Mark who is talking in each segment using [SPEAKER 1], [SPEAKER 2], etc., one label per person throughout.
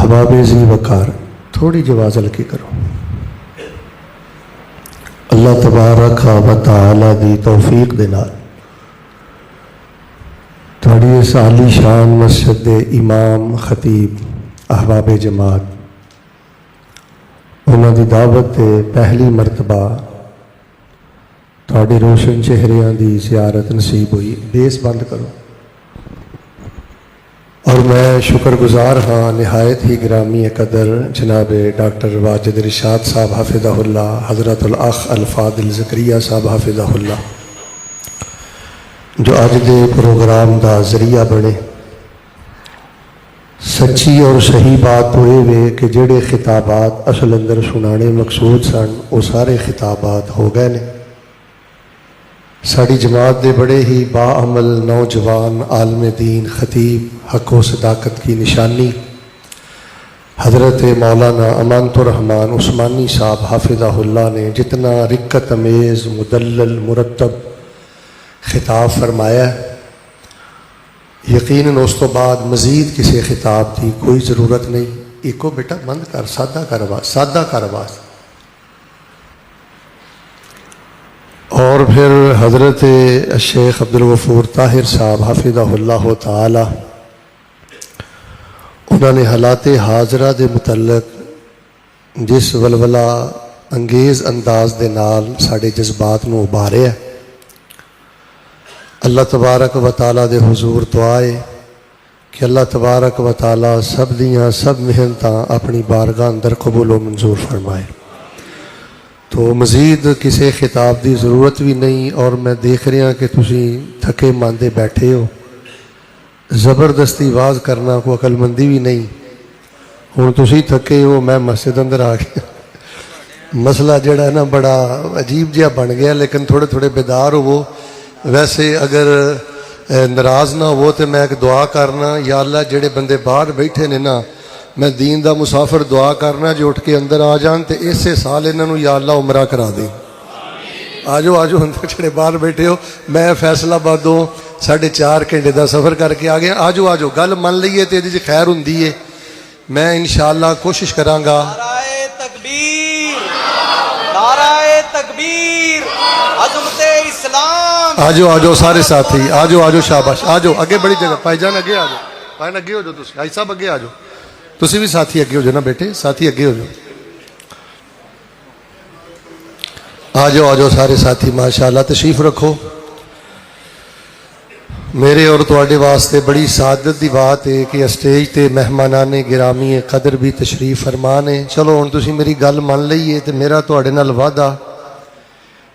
[SPEAKER 1] احباب ذی وقار تھوڑی جی آواز ہلکی کرو. اللہ تبارک و تعالی دی توفیق دے نال تھوڑی اس عالی شان مسجد دے امام خطیب احباب جماعت انہوں دی دعوت تے پہلی مرتبہ تھوڑی روشن چہریاں دی زیارت نصیب ہوئی. بیس بند کرو. اور میں شکر گزار ہاں نہایت ہی گرامی قدر جناب ڈاکٹر واجد ارشاد صاحب حافظہ اللہ، حضرت الاخ الفاضل زکریا صاحب حافظہ اللہ، جو اج دے پروگرام دا ذریعہ بنے. سچی اور صحیح بات تو یہ وے کہ جڑے خطابات اصل اندر سنانے مقصود سن وہ سارے خطابات ہو گئے نے. ساری جماعت دے بڑے ہی باعمل نوجوان عالم دین خطیب حق و صداقت کی نشانی حضرت مولانا امانت الرحمن عثمانی صاحب حافظہ اللہ نے جتنا رقت امیز مدلل مرتب خطاب فرمایا ہے، یقیناً اس تو بعد مزید کسی خطاب کی کوئی ضرورت نہیں. ایکو بیٹا بند کر، سادہ کر آواز، سادہ کر آواز. اور پھر حضرت شیخ عبدالغفور طاہر صاحب حافظہ اللہ تعالی انہوں نے حالات حاضرہ دے متعلق جس ولولہ انگیز انداز دے نال ساڑے جذبات نو ابھارے ہے. اللہ تبارک و تعالی دے حضور دعائے کہ اللہ تبارک و تعالی سب دیاں سب محنتاں اپنی بارگاہ اندر قبول و منظور فرمائے. تو مزید کسی خطاب دی ضرورت بھی نہیں. اور میں دیکھ رہا کہ تسی تھکے ماندے بیٹھے ہو، زبردستی آواز کرنا کو عقل مندی بھی نہیں. ہوں تسی تھکے ہو، میں مسجد اندر آ گیا. مسئلہ جڑا ہے نا بڑا عجیب جہا بن گیا، لیکن تھوڑے تھوڑے بیدار ہو. ویسے اگر ناراض نہ ہو تو میں ایک دعا کرنا، یا اللہ جڑے بندے باہر بیٹھے نے نا، میں دین دا مسافر دعا کرنا جو اٹھ کے اندر آ جان تے اسے سال انہوں یا اللہ عمرہ کرا دیں. آجو آجو اندر جڑے باہر بیٹھے ہو. میں فیصلہ آبادوں 4.5 گھنٹے دا سفر کر کے آ گیا. آجو آجو گل من لئیے تے جی خیر ہوندی ہے. میں انشاءاللہ کوشش کراں گا.
[SPEAKER 2] نعرہ تکبیر، نعرہ تکبیر، عظمت اسلام.
[SPEAKER 1] آجو آجو سارے ساتھی، آجو آجو شاباش. آجو اگے بڑی جگہ پائی جان، اگے آجو. پائن اگے ہو جو تسی، آئی صاحب اگے آجو. تسی بھی ساتھی اگے ہو جو نا بیٹے، ساتھی اگے ہو جو. آجو آجو سارے ساتھی ماشاءاللہ تشریف رکھو. میرے اور تواڈے واسطے بڑی سعادت دی بات ہے کہ اسٹیج تے مہمانان گرامی قدر بھی تشریف فرمان ہے. چلو ہن تسی میری گل من لئیے تے میرا تواڈے نال وعدہ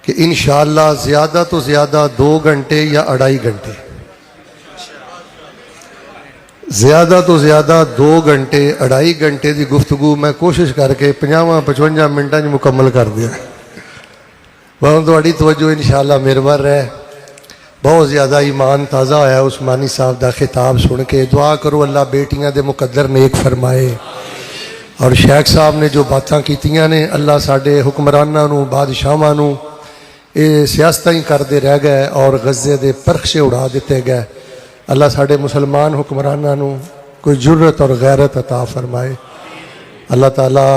[SPEAKER 1] کہ انشاءاللہ زیادہ تو زیادہ 2 گھنٹے یا 2.5 گھنٹے، زیادہ تو زیادہ 2 گھنٹے 2.5 گھنٹے دی گفتگو میں کوشش کر کے 50-55 منٹاں مکمل کر دیا. بہت تھوڑی توجہ انشاءاللہ میرور ہے. بہت زیادہ ایمان تازہ ہوا عثمانی صاحب دا خطاب سن کے. دعا کرو اللہ بیٹیاں دے مقدر نیک فرمائے. اور شیخ صاحب نے جو باتاں کیتیاں نے، اللہ ساڈے حکمراناں نو بادشاہاں نو یہ سیاستاں ہی کردے رہ گئے اور غزے دے پرخشے اڑا دیتے گئے. اللہ ساڈے مسلمان حکمراناں نو کوئی جرت اور غیرت عطا فرمائے. اللہ تعالیٰ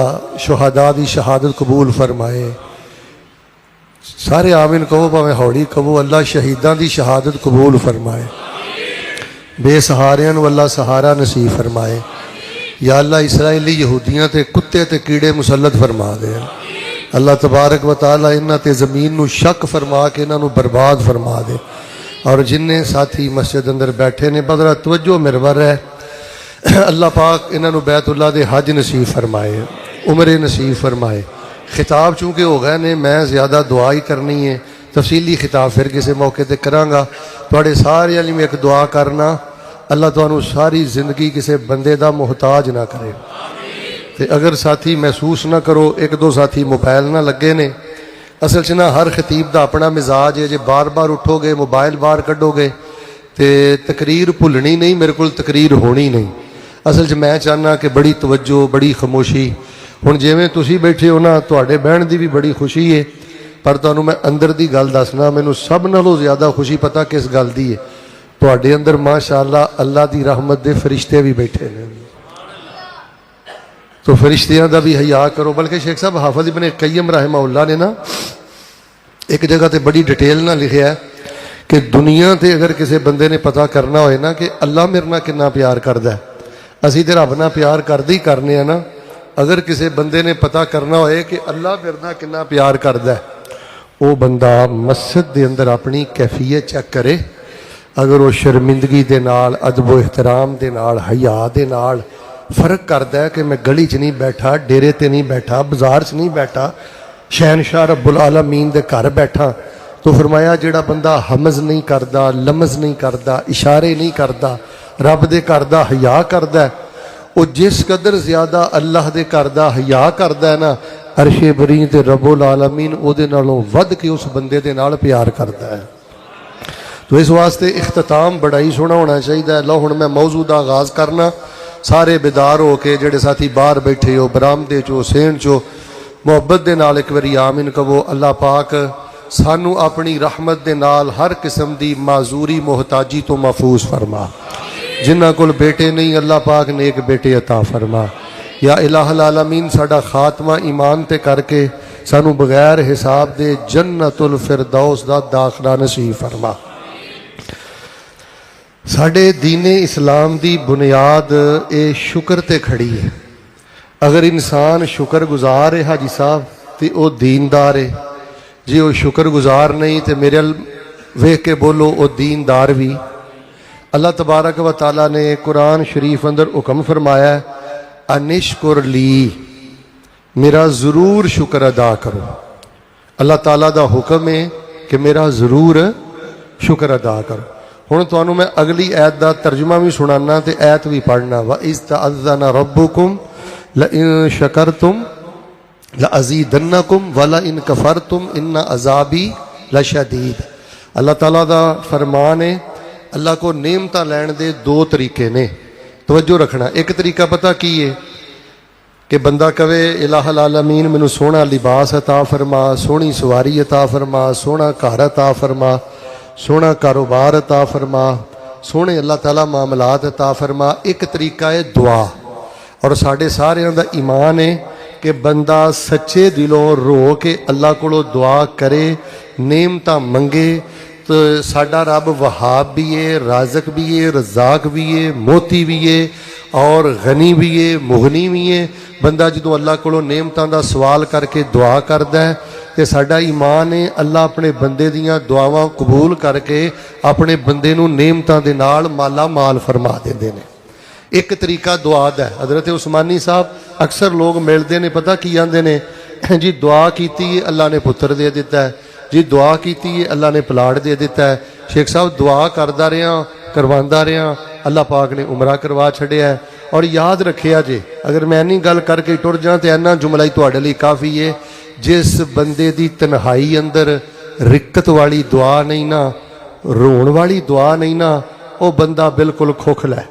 [SPEAKER 1] شہداء دی شہادت قبول فرمائے. سارے آمین کہو بھاویں ہوڑی کہو. اللہ شہیداں دی شہادت قبول فرمائے. بے سہاریاں نو اللہ سہارا نصیب فرمائے. یا اللہ اسرائیلی یہودیاں تے کتے تے کیڑے مسلط فرما دے. اللہ تبارک و تعالیٰ انہاں تے زمین نو شک فرما کے انہاں نو برباد فرما دے. اور جنہیں ساتھی مسجد اندر بیٹھے نے بدرہ توجہ مرور ہے، اللہ پاک انہوں بیت اللہ دے حج نصیب فرمائے، عمرے نصیب فرمائے. خطاب چونکہ ہو گئے نے، میں زیادہ دعا ہی کرنی ہے. تفصیلی خطاب پھر کسی موقع تے کراں گا. تواڈے سارے علی میں ایک دعا کرنا، اللہ تانوں ساری زندگی کسی بندے دا محتاج نہ کرے. تے اگر ساتھی محسوس نہ کرو، 1-2 ساتھی موبائل نہ لگے نے. اصل چ نہ ہر خطیب دا اپنا مزاج ہے. جے بار بار اٹھو گے موبائل باہر کڈو گے تے تقریر بھلنی نہیں، میرے کو تقریر ہونی نہیں. اصل چ میں چاہنا کہ بڑی توجہ، بڑی خاموشی. ہن جویں تسی بیٹھے ہو نا، تواڈے بہن دی بھی بڑی خوشی ہے، پر تانوں میں اندر دی گل دسنا. مینوں سب نالوں زیادہ خوشی پتہ کس گل دی ہے؟ تواڈے اندر ماشاءاللہ اللہ دی رحمت دے فرشتے بھی بیٹھے نے. تو فرشتیاں دا بھی حیا کرو. بلکہ شیخ صاحب حافظ ابن قیم رحمہ اللہ نے نا ایک جگہ تے بڑی ڈیٹیل نہ لکھیا ہے کہ دنیا تے اگر کسی بندے نے پتہ کرنا ہوئے نا کہ اللہ میرے نال کنا پیار کردا ہے, اسی تے رب نال پیار کردے ہی کرنے ہیں نا, اگر کسی بندے نے پتہ کرنا ہوئے کہ اللہ میرے نال کنا پیار کردا ہے, وہ بندہ مسجد دے اندر اپنی کیفیت چیک کرے. اگر وہ شرمندگی دے نال, ادب و احترام دے نال, حیا دے نال فرق کردا ہے کہ میں گلی چ نہیں بیٹھا, ڈیرے تے نہیں بیٹھا, بازار چ نہیں بیٹھا, شہنشاہ رب العالمین دے گھر بیٹھا, تو فرمایا جڑا بندہ حمز نہیں کردا, لمز نہیں کردا, اشارے نہیں کردا, رب دے گھر دا حیا کردا ہے, وہ جس قدر زیادہ اللہ دے گھر دا حیا کردا ہے نا, عرش بری تے رب العالمین او دے نالوں ود کے اس بندے دے نال پیار کردا ہے. تو اس واسطے اختتام بڑا ہی سونا ہونا چاہیے. لو ہن میں موضوع دا آغاز کرنا, سارے بیدار ہو کے جڑے ساتھی باہر بیٹھے ہو, برامدے چو, سین چو, محبت دے نال ایک واری آمین کہو. اللہ پاک سانو اپنی رحمت دے نال ہر قسم دی معذوری محتاجی تو محفوظ فرما. جنہ کول بیٹے نہیں اللہ پاک نیک بیٹے عطا فرما. یا الہ العالمین ساڈا خاتمہ ایمان تے کر کے سانو بغیر حساب دے جنت الفردوس دا داخلہ نصیب فرما. ساڈے دین اسلام دی بنیاد اے شکر تے کھڑی ہے. اگر انسان شکر گزار ہے حاجی صاحب تے او دیندار ہے, جی وہ شکر گزار نہیں تے میرے ویکھ کے بولو او دیندار بھی. اللہ تبارک و تعالیٰ نے قرآن شریف اندر حکم فرمایا ہے انشکر لی, میرا ضرور شکر ادا کرو. اللہ تعالیٰ دا حکم ہے کہ میرا ضرور شکر ادا کرو. ہن تانوں میں اگلی ایت دا ترجمہ بھی سنانا تے ایت بھی پڑھنا. وَإِذْ تَأَذَّنَ رَبُّكُمْ لَئِن شَكَرْتُمْ لَأَزِيدَنَّكُمْ وَلَئِن كَفَرْتُمْ إِنَّ عَذَابِي لَشَدِيدٌ. اللہ تعالیٰ دا فرمان ہے. اللہ کو نعمتاں لین دے دو طریقے نے, توجہ رکھنا. ایک طریقہ پتہ کی ہے کہ بندہ کہے الہ العالمین مینوں سونا لباس عطا فرما, سونی سواری عطا فرما, سونا گھر عطا فرما, سونا کاروبار عطا فرما, سونے اللہ تعالیٰ معاملات عطا فرما. ایک طریقہ ہے دعا, اور ساڈے سارے دا ایمان ہے کہ بندہ سچے دلوں رو کے اللہ کو دعا کرے, نعمتاں منگے. تو ساڈا رب وہاب بھی ہے, رازق بھی ہے, رزاق بھی ہے, موتی بھی ہے, اور غنی بھی ہے, مغنی بھی ہے. بندہ جدوں اللہ کو نعمتاں دا سوال کر کے دعا کردا ہے تے ساڈا ایمان ہے اللہ اپنے بندے دیاں دعاواں قبول کر کے اپنے بندے نوں نعمتاں دے نال مالا مال فرما دیندے نے. ایک طریقہ دعا دا ہے. حضرت عثمانی صاحب اکثر لوگ ملتے ہیں, پتہ کی آندے نے, جی دعا کیتی ہے اللہ نے پتر دے دیتا ہے, جی دعا کیتی ہے اللہ نے پلاٹ دے دیتا ہے. شیخ صاحب دعا کردا رہا, کرواندہ رہا, اللہ پاک نے عمرہ کروا چھڑیا ہے. اور یاد رکھیا جے, اگر میں نہیں گل کر کے ٹر جاں تے اینا جملہ ہی تواڈے لئی کافی ہے. جس بندے دی تنہائی اندر رکت والی دعا نہیں نا, رون والی دعا نہیں نا, وہ بندہ بالکل کھوکھلا ہے.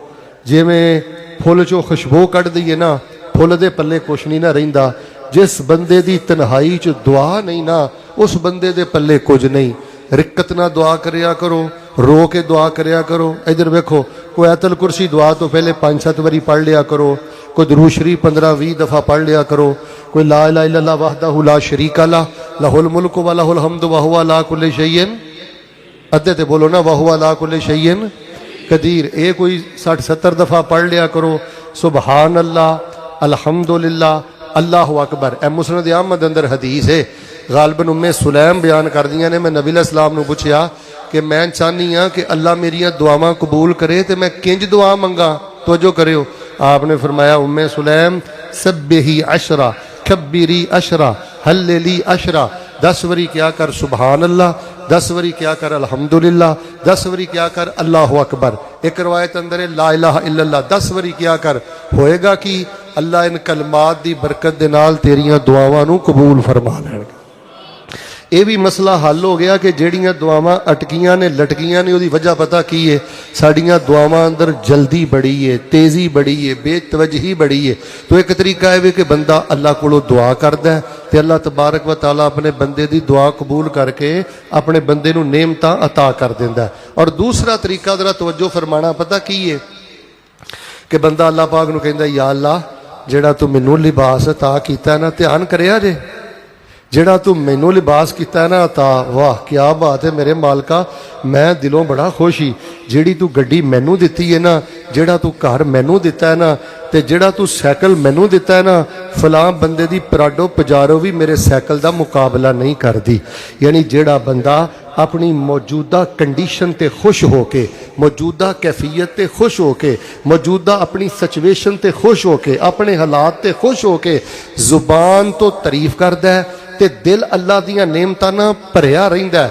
[SPEAKER 1] جی میں پھول چو خوشبو کٹ دیئے نا, پھول دے پلے کچھ نہیں نہ رہندا. جس بندے دی تنہائی چ دعا نہیں نا, اس بندے دے پلے کچھ نہیں. رکت نہ دعا کریا کرو, رو کے دعا کریا کرو. ادھر ویکھو, کوئی آیت الکرسی دعا تو پہلے 5-7 واری پڑھ لیا کرو, کوئی درود شریف 15-20 دفعہ پڑھ لیا کرو, کوئی لا الہ الا اللہ وحدہ لا شریک لہ لہ الملک و لہ الحمد وہو علی کل شیء, ادھے تے بولو نا وہو علی کل شیء قدیر. اے کوئی 60-70 دفعہ پڑھ لیا کرو. سبحان اللہ, الحمدللہ, اللہ اکبر. اے مسند احمد اندر حدیث ہے, غالباً سلیم بیان کر دیاں نے. میں نبی علیہ السلام نو پوچھیا کہ میں چاہنی ہاں کہ اللہ میریاں دعاواں قبول کرے تے میں کنج دعا منگا, توجہ کریو. آپ نے فرمایا سلیم سبحی 10, کبری 10, ہلیلی 10. 10 وری کیا کر سبحان اللہ, 10 وری کیا کر الحمدللہ, 10 وری کیا کر اللہ اکبر. ایک روایت اندر لا الہ الا اللہ 10 وری کیا کر. ہوئے گا کہ اللہ ان کلمات دی برکت دے نال تیریاں دعاواں نو قبول فرما لے گا. یہ بھی مسئلہ حل ہو گیا کہ جیڑیاں دعاواں اٹکیاں نے, لٹکیاں نے, وہ دی وجہ پتہ کی ہے, ساڑیاں دعاواں اندر جلدی بڑی ہے, تیزی بڑی ہے, بے توجہی بڑی ہے. تو ایک طریقہ ہے کہ بندہ اللہ کو دعا کردا ہے تے اللہ تبارک و تعالیٰ اپنے بندے دی دعا قبول کر کے اپنے بندے نو نعمتاں عطا کر دیندا ہے. اور دوسرا طریقہ ذرا توجہ فرمانا پتہ کی ہے کہ بندہ اللہ پاک نو کہندا یا اللہ ਜਿਹੜਾ ਤੂੰ ਮੈਨੂੰ ਲਿਬਾਸ ਅਤਾ ਕੀਤਾ ਨਾ, ਧਿਆਨ ਕਰਿਆ ਜੇ, ਜਿਹੜਾ ਤੂੰ ਮੈਨੂੰ ਲਿਬਾਸ ਕੀਤਾ ਨਾ ਅਤਾ, ਵਾਹ ਕਿਆ ਬਾਤ ਹੈ ਮੇਰੇ ਮਾਲਕਾ, ਮੈਂ ਦਿਲੋਂ ਬੜਾ ਖੁਸ਼ ਹੀ। ਜਿਹੜੀ ਤੂੰ ਗੱਡੀ ਮੈਨੂੰ ਦਿੱਤੀ ਹੈ ਨਾ, ਜਿਹੜਾ ਤੂੰ ਘਰ ਮੈਨੂੰ ਦਿੱਤਾ ਹੈ ਨਾ, ਤੇ ਜਿਹੜਾ ਤੂੰ ਸਾਈਕਲ ਮੈਨੂੰ ਦਿੱਤਾ ਹੈ ਨਾ, ਫਲਾਂ ਬੰਦੇ ਦੀ ਪਰਾਡੋ ਪਜਾਰੋ ਵੀ ਮੇਰੇ ਸਾਈਕਲ ਦਾ ਮੁਕਾਬਲਾ ਨਹੀਂ ਕਰਦੀ। ਯਾਨੀ ਜਿਹੜਾ ਬੰਦਾ ਆਪਣੀ ਮੌਜੂਦਾ ਕੰਡੀਸ਼ਨ ਤੇ ਖੁਸ਼ ਹੋ ਕੇ, ਮੌਜੂਦਾ ਕੈਫੀਅਤ ਤੇ ਖੁਸ਼ ਹੋ ਕੇ, ਮੌਜੂਦਾ ਆਪਣੀ ਸਿਚੁਏਸ਼ਨ ਤੇ ਖੁਸ਼ ਹੋ ਕੇ, ਆਪਣੇ ਹਾਲਾਤ ਤੇ ਖੁਸ਼ ਹੋ ਕੇ ਜ਼ੁਬਾਨ ਤੋਂ ਤਾਰੀਫ ਕਰਦਾ ਹੈ ਤੇ ਦਿਲ ਅੱਲਾਹ ਦੀਆਂ ਨੇਮਤਾਂ ਨਾਲ ਭਰਿਆ ਰਹਿੰਦਾ ਹੈ।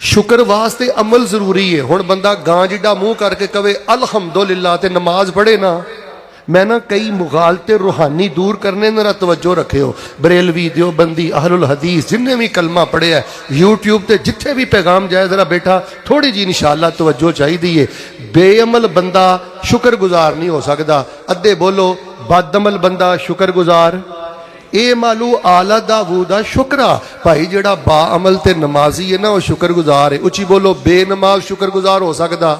[SPEAKER 1] ਸ਼ੁਕਰ ਵਾਸਤੇ ਅਮਲ ਜ਼ਰੂਰੀ ਹੈ। ਹੁਣ ਬੰਦਾ ਗਾਂ ਜਿੱਡਾ ਮੂੰਹ ਕਰਕੇ ਕਵੇ ਅਲਹਮਦੁਲਿਲਾ ਤੇ ਨਮਾਜ਼ ਪੜ੍ਹੇ ਨਾ, ਮੈਂ ਨਾ ਕਈ ਮੁਗਾਲਤੇ ਰੂਹਾਨੀ ਦੂਰ ਕਰਨੇ ਮੇਰਾ ਤਵੱਜੋ ਰੱਖਿਓ। ਬਰੇਲਵੀ, ਦਿਓਬੰਦੀ, ਅਹਲੁਲ ਹਦੀਸ ਜਿੰਨੇ ਵੀ ਕਲਮਾ ਪੜ੍ਹਿਆ YouTube ਤੇ ਜਿੱਥੇ ਵੀ ਪੈਗਾਮ ਜਾਏ ਜ਼ਰਾ ਬੇਟਾ ਥੋੜੀ ਜੀ ਇਨਸ਼ਾਅੱਲਾ ਤਵੱਜੋ ਚਾਹੀਦੀ ਹੈ। ਬੇਅਮਲ ਬੰਦਾ ਸ਼ੁਕਰਗੁਜ਼ਾਰ ਨਹੀਂ ਹੋ ਸਕਦਾ। ਅੱਧੇ ਬੋਲੋ ਬਦਅਮਲ ਬੰਦਾ ਸ਼ੁਕਰਗੁਜ਼ਾਰ। ਇਹ ਮਾਲੂ ਆਲਾ ਦਾਊਦ ਦਾ ਸ਼ੁਕਰਾ ਭਾਈ ਜਿਹੜਾ ਬਾਅਮਲ ਤੇ ਨਮਾਜ਼ੀ ਹੈ ਨਾ ਉਹ ਸ਼ੁਕਰਗੁਜ਼ਾਰ ਹੈ। ਉੱਚੀ ਬੋਲੋ ਬੇਨਮਾਜ਼ ਸ਼ੁਕਰਗੁਜ਼ਾਰ ਹੋ ਸਕਦਾ?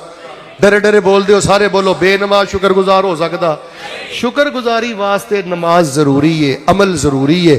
[SPEAKER 1] ਡਰੇ ਡਰੇ ਬੋਲਦੇ ਹੋ ਸਾਰੇ, ਬੋਲੋ ਬੇਨਮਾਜ਼ ਸ਼ੁਕਰਗੁਜ਼ਾਰ ਹੋ ਸਕਦਾ? ਸ਼ੁਕਰਗੁਜ਼ਾਰੀ ਵਾਸਤੇ ਨਮਾਜ਼ ਜ਼ਰੂਰੀ ਹੈ, ਅਮਲ ਜ਼ਰੂਰੀ ਹੈ।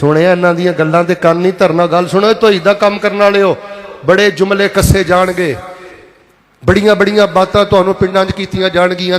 [SPEAKER 1] ਸੁਣਿਆ ਇਹਨਾਂ ਦੀਆਂ ਗੱਲਾਂ ਤੇ ਕੰਨ ਨਹੀਂ ਧਰਨਾ। ਗੱਲ ਸੁਣੋ, ਤੌਹੀਦ ਦਾ ਕੰਮ ਕਰਨ ਵਾਲੇ ਹੋ, ਬੜੇ ਜੁਮਲੇ ਕੱਸੇ ਜਾਣਗੇ, ਬੜੀਆਂ ਬੜੀਆਂ ਬਾਤਾਂ ਤੁਹਾਨੂੰ ਪਿੰਡਾਂ 'ਚ ਕੀਤੀਆਂ ਜਾਣਗੀਆਂ।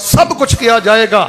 [SPEAKER 1] ਸਭ ਕੁਝ ਕਿਹਾ ਜਾਏਗਾ।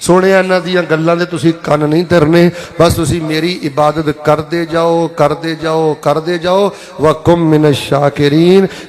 [SPEAKER 1] ਸੁਣਿਆ ਇਹਨਾਂ ਦੀਆਂ ਗੱਲਾਂ ਦੇ ਤੁਸੀਂ ਕੰਨ ਨਹੀਂ ਧਰਨੇ, ਬਸ ਤੁਸੀਂ ਮੇਰੀ ਇਬਾਦਤ ਕਰਦੇ ਜਾਓ, ਕਰਦੇ ਜਾਓ, ਕਰਦੇ ਜਾਓ। ਵਕੁਮ ਮਿਨਸ਼ ਸ਼ਾਕਿਰੀਨ।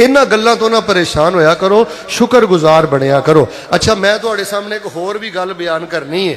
[SPEAKER 1] ਇਹਨਾਂ ਗੱਲਾਂ ਤੋਂ ਨਾ ਪਰੇਸ਼ਾਨ ਹੋਇਆ ਕਰੋ, ਸ਼ੁਕਰਗੁਜ਼ਾਰ ਬਣਿਆ ਕਰੋ। ਅੱਛਾ, ਮੈਂ ਤੁਹਾਡੇ ਸਾਹਮਣੇ ਇੱਕ ਹੋਰ ਵੀ ਗੱਲ ਬਿਆਨ ਕਰਨੀ ਹੈ।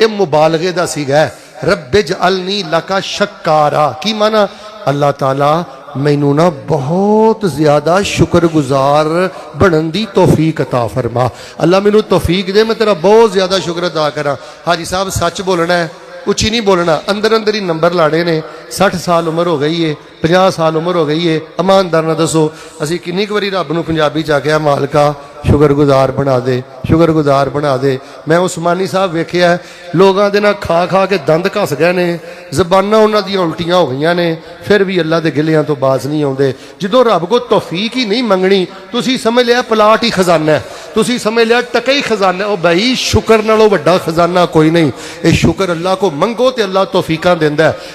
[SPEAKER 1] ਇਹ ਮੁਬਾਲਗੇ ਦਾ ਸੀਗਾ। ਰੱਬ ਜਅਲਨੀ ਲਕਾ ਸ਼ੱਕਾਰਾ ਕੀ ਮਾਨਾ? ਅੱਲਾਹ ਤਾਲਾ ਮੈਨੂੰ ਨਾ ਬਹੁਤ ਜ਼ਿਆਦਾ ਸ਼ੁਕਰਗੁਜ਼ਾਰ ਬਣਨ ਦੀ ਤੌਫੀਕ ਅਤਾ ਫਰਮਾ। ਅੱਲਾਹ ਮੈਨੂੰ ਤੌਫੀਕ ਦੇ, ਮੈਂ ਤੇਰਾ ਬਹੁਤ ਜ਼ਿਆਦਾ ਸ਼ੁਕਰ ਅਦਾ ਕਰਾਂ। ਹਾਜੀ ਸਾਹਿਬ ਸੱਚ ਬੋਲਣਾ ਹੈ, ਉੱਚੀ ਨਹੀਂ ਬੋਲਣਾ। ਅੰਦਰ ਅੰਦਰ ਹੀ ਨੰਬਰ ਲਾਣੇ ਨੇ। 60 ਸਾਲ ਉਮਰ ਹੋ ਗਈ ਹੈ, 50 ਸਾਲ ਉਮਰ ਹੋ ਗਈ ਹੈ। ਇਮਾਨਦਾਰ ਨਾਲ ਦੱਸੋ, ਅਸੀਂ ਕਿੰਨੀ ਕੁ ਵਾਰੀ ਰੱਬ ਨੂੰ ਪੰਜਾਬੀ 'ਚ ਆਖਿਆ ਮਾਲਕਾ ਸ਼ੁਕਰਗੁਜ਼ਾਰ ਬਣਾ ਦੇ, ਸ਼ੁਕਰਗੁਜ਼ਾਰ ਬਣਾ ਦੇ। ਮੈਂ ਉਸਮਾਨੀ ਸਾਹਿਬ ਵੇਖਿਆ ਲੋਕਾਂ ਦੇ ਨਾਲ ਖਾ ਖਾ ਕੇ ਦੰਦ ਘਸ ਗਏ ਨੇ, ਜ਼ਬਾਨਾਂ ਉਹਨਾਂ ਦੀਆਂ ਉਲਟੀਆਂ ਹੋ ਗਈਆਂ ਨੇ, ਫਿਰ ਵੀ ਅੱਲਾ ਦੇ ਗਿਲਿਆਂ ਤੋਂ ਬਾਜ਼ ਨਹੀਂ ਆਉਂਦੇ। ਜਦੋਂ ਰੱਬ ਕੋ ਤੌਫੀਕ ਹੀ ਨਹੀਂ ਮੰਗਣੀ, ਤੁਸੀਂ ਸਮਝ ਲਿਆ ਪਲਾਟ ਹੀ ਖਜ਼ਾਨਾ ਹੈ, ਤੁਸੀਂ ਸਮਝ ਲਿਆ ਟਕਾ ਹੀ ਖਜ਼ਾਨਾ। ਉਹ ਭਾਈ ਸ਼ੁਕਰ ਨਾਲੋਂ ਵੱਡਾ ਖਜ਼ਾਨਾ ਕੋਈ ਨਹੀਂ। ਇਹ ਸ਼ੁਕਰ ਅੱਲਾ ਕੋ ਮੰਗੋ ਤੇ ਅੱਲਾ ਤੌਫੀਕਾਂ ਦਿੰਦਾ ਹੈ।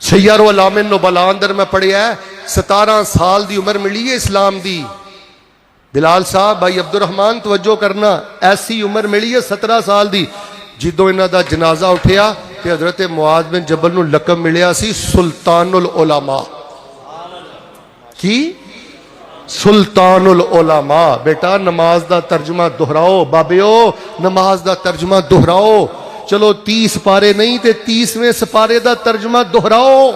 [SPEAKER 1] سیر و علام نبلاء اندر میں پڑھیا ہے 17 سال دی عمر ملی ہے اسلام دی. بلال صاحب بھائی عبد الرحمان توجہ کرنا, ایسی عمر ملی ہے 17 سال دی. جدوں انہاں دا جنازہ اٹھیا تے حضرت معاذ بن جبل نو لقب ملیا سی سلطان العلماء. کی؟ سلطان العلماء. بیٹا نماز دا ترجمہ دہراؤ بابیو, نماز دا ترجمہ دہراؤ. چلو 30 پارے نہیں تے 30ویں سپارے دا ترجمہ دہراؤ.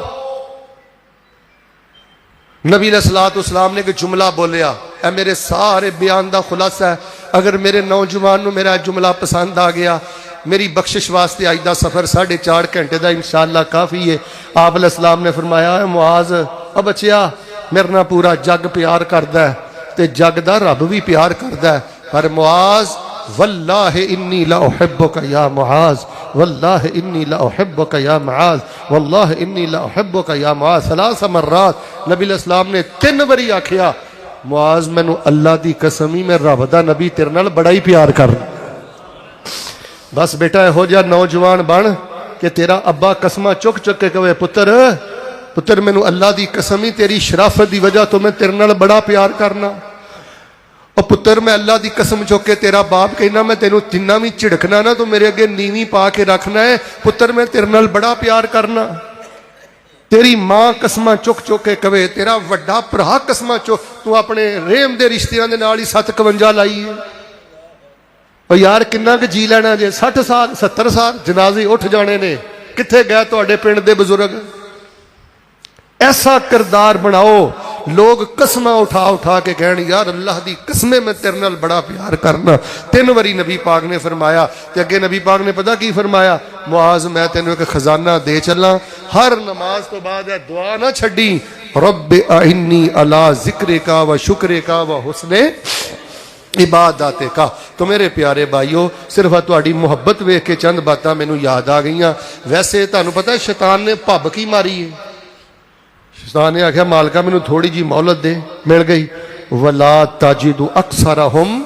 [SPEAKER 1] نبی علیہ الصلوۃ والسلام نے ایک جملہ بولیا, اے میرے سارے بیان دا خلاصہ ہے. اگر میرے نوجوان نو میرا جملہ پسند آ گیا, میری بخشش واسطے آج دا سفر 4.5 گھنٹے دا انشاءاللہ کافی ہے. آپ علیہ السلام نے فرمایا, اے معاذ او بچیا میرے نال پورا جگ پیار کردا ہے تے جگ دا رب بھی پیار کردا ہے, پر معاذ واللہ انی لا احبک یا معاذ, واللہ انی لا احبک یا معاذ, واللہ انی لا احبک یا معاذ 3 مرات. نبی علیہ السلام نے 3 باری آکھیا, معاذ مینوں اللہ دی قسم ہی میں رب دا نبی تیرے نال بڑا ہی پیار کردا. بس بیٹا یہو جہا نوجوان بن کہ تیرا ابا قسماں چک چک کے کہے, پتر پتر مینوں اللہ دی قسم ہی تیری شرافت دی وجہ تو میں تیرے نال بڑا پیار کرنا. اور پتر میں اللہ دی قسم چک کے تیرا باپ کہنا میں تینوں تینا بھی جھڑکنا نا تو میرے اگے نیویں پا کے رکھنا ہے. پتر میں تیرے نال بڑا پیار کرنا. تیری ماں قسماں چک چک کے کہے, تیرا وڈا بھرا قسماں چک, تو اپنے رحم دے رشتیاں دے نال ہی 57 لائی ہے. اور یار کنا کہ جی لینا جے 60 سال 70 سال جنازے اٹھ جانے نے. کتھے گئے تواڈے پنڈ دے بزرگ؟ ایسا کردار بناؤ لوگ قسماں اٹھا اٹھا کے کہن یار اللہ دی قسمیں میں تیرے نال بڑا پیار کرنا. 3 باری نبی پاک نے فرمایا تے اگے نبی پاک نے پتہ کی فرمایا, معاذ میں تینوں ایک خزانہ دے چلاں, ہر نماز تو بعد ہے دعا نہ چھڈی, رب اعنی علی ذکرک و شکرک و حسن عبادت کا. تو میرے پیارے بھائیو صرف تہاڈی محبت ویکھ کے چند باتاں مینوں یاد آ گئیاں. ویسے تانوں پتہ ہے شیطان نے پھب کی ماری ہے. شیطان نے آخیا مالکا مینوں تھوڑی جی مہلت دے, مل گئی. ولا تجد اکثرہم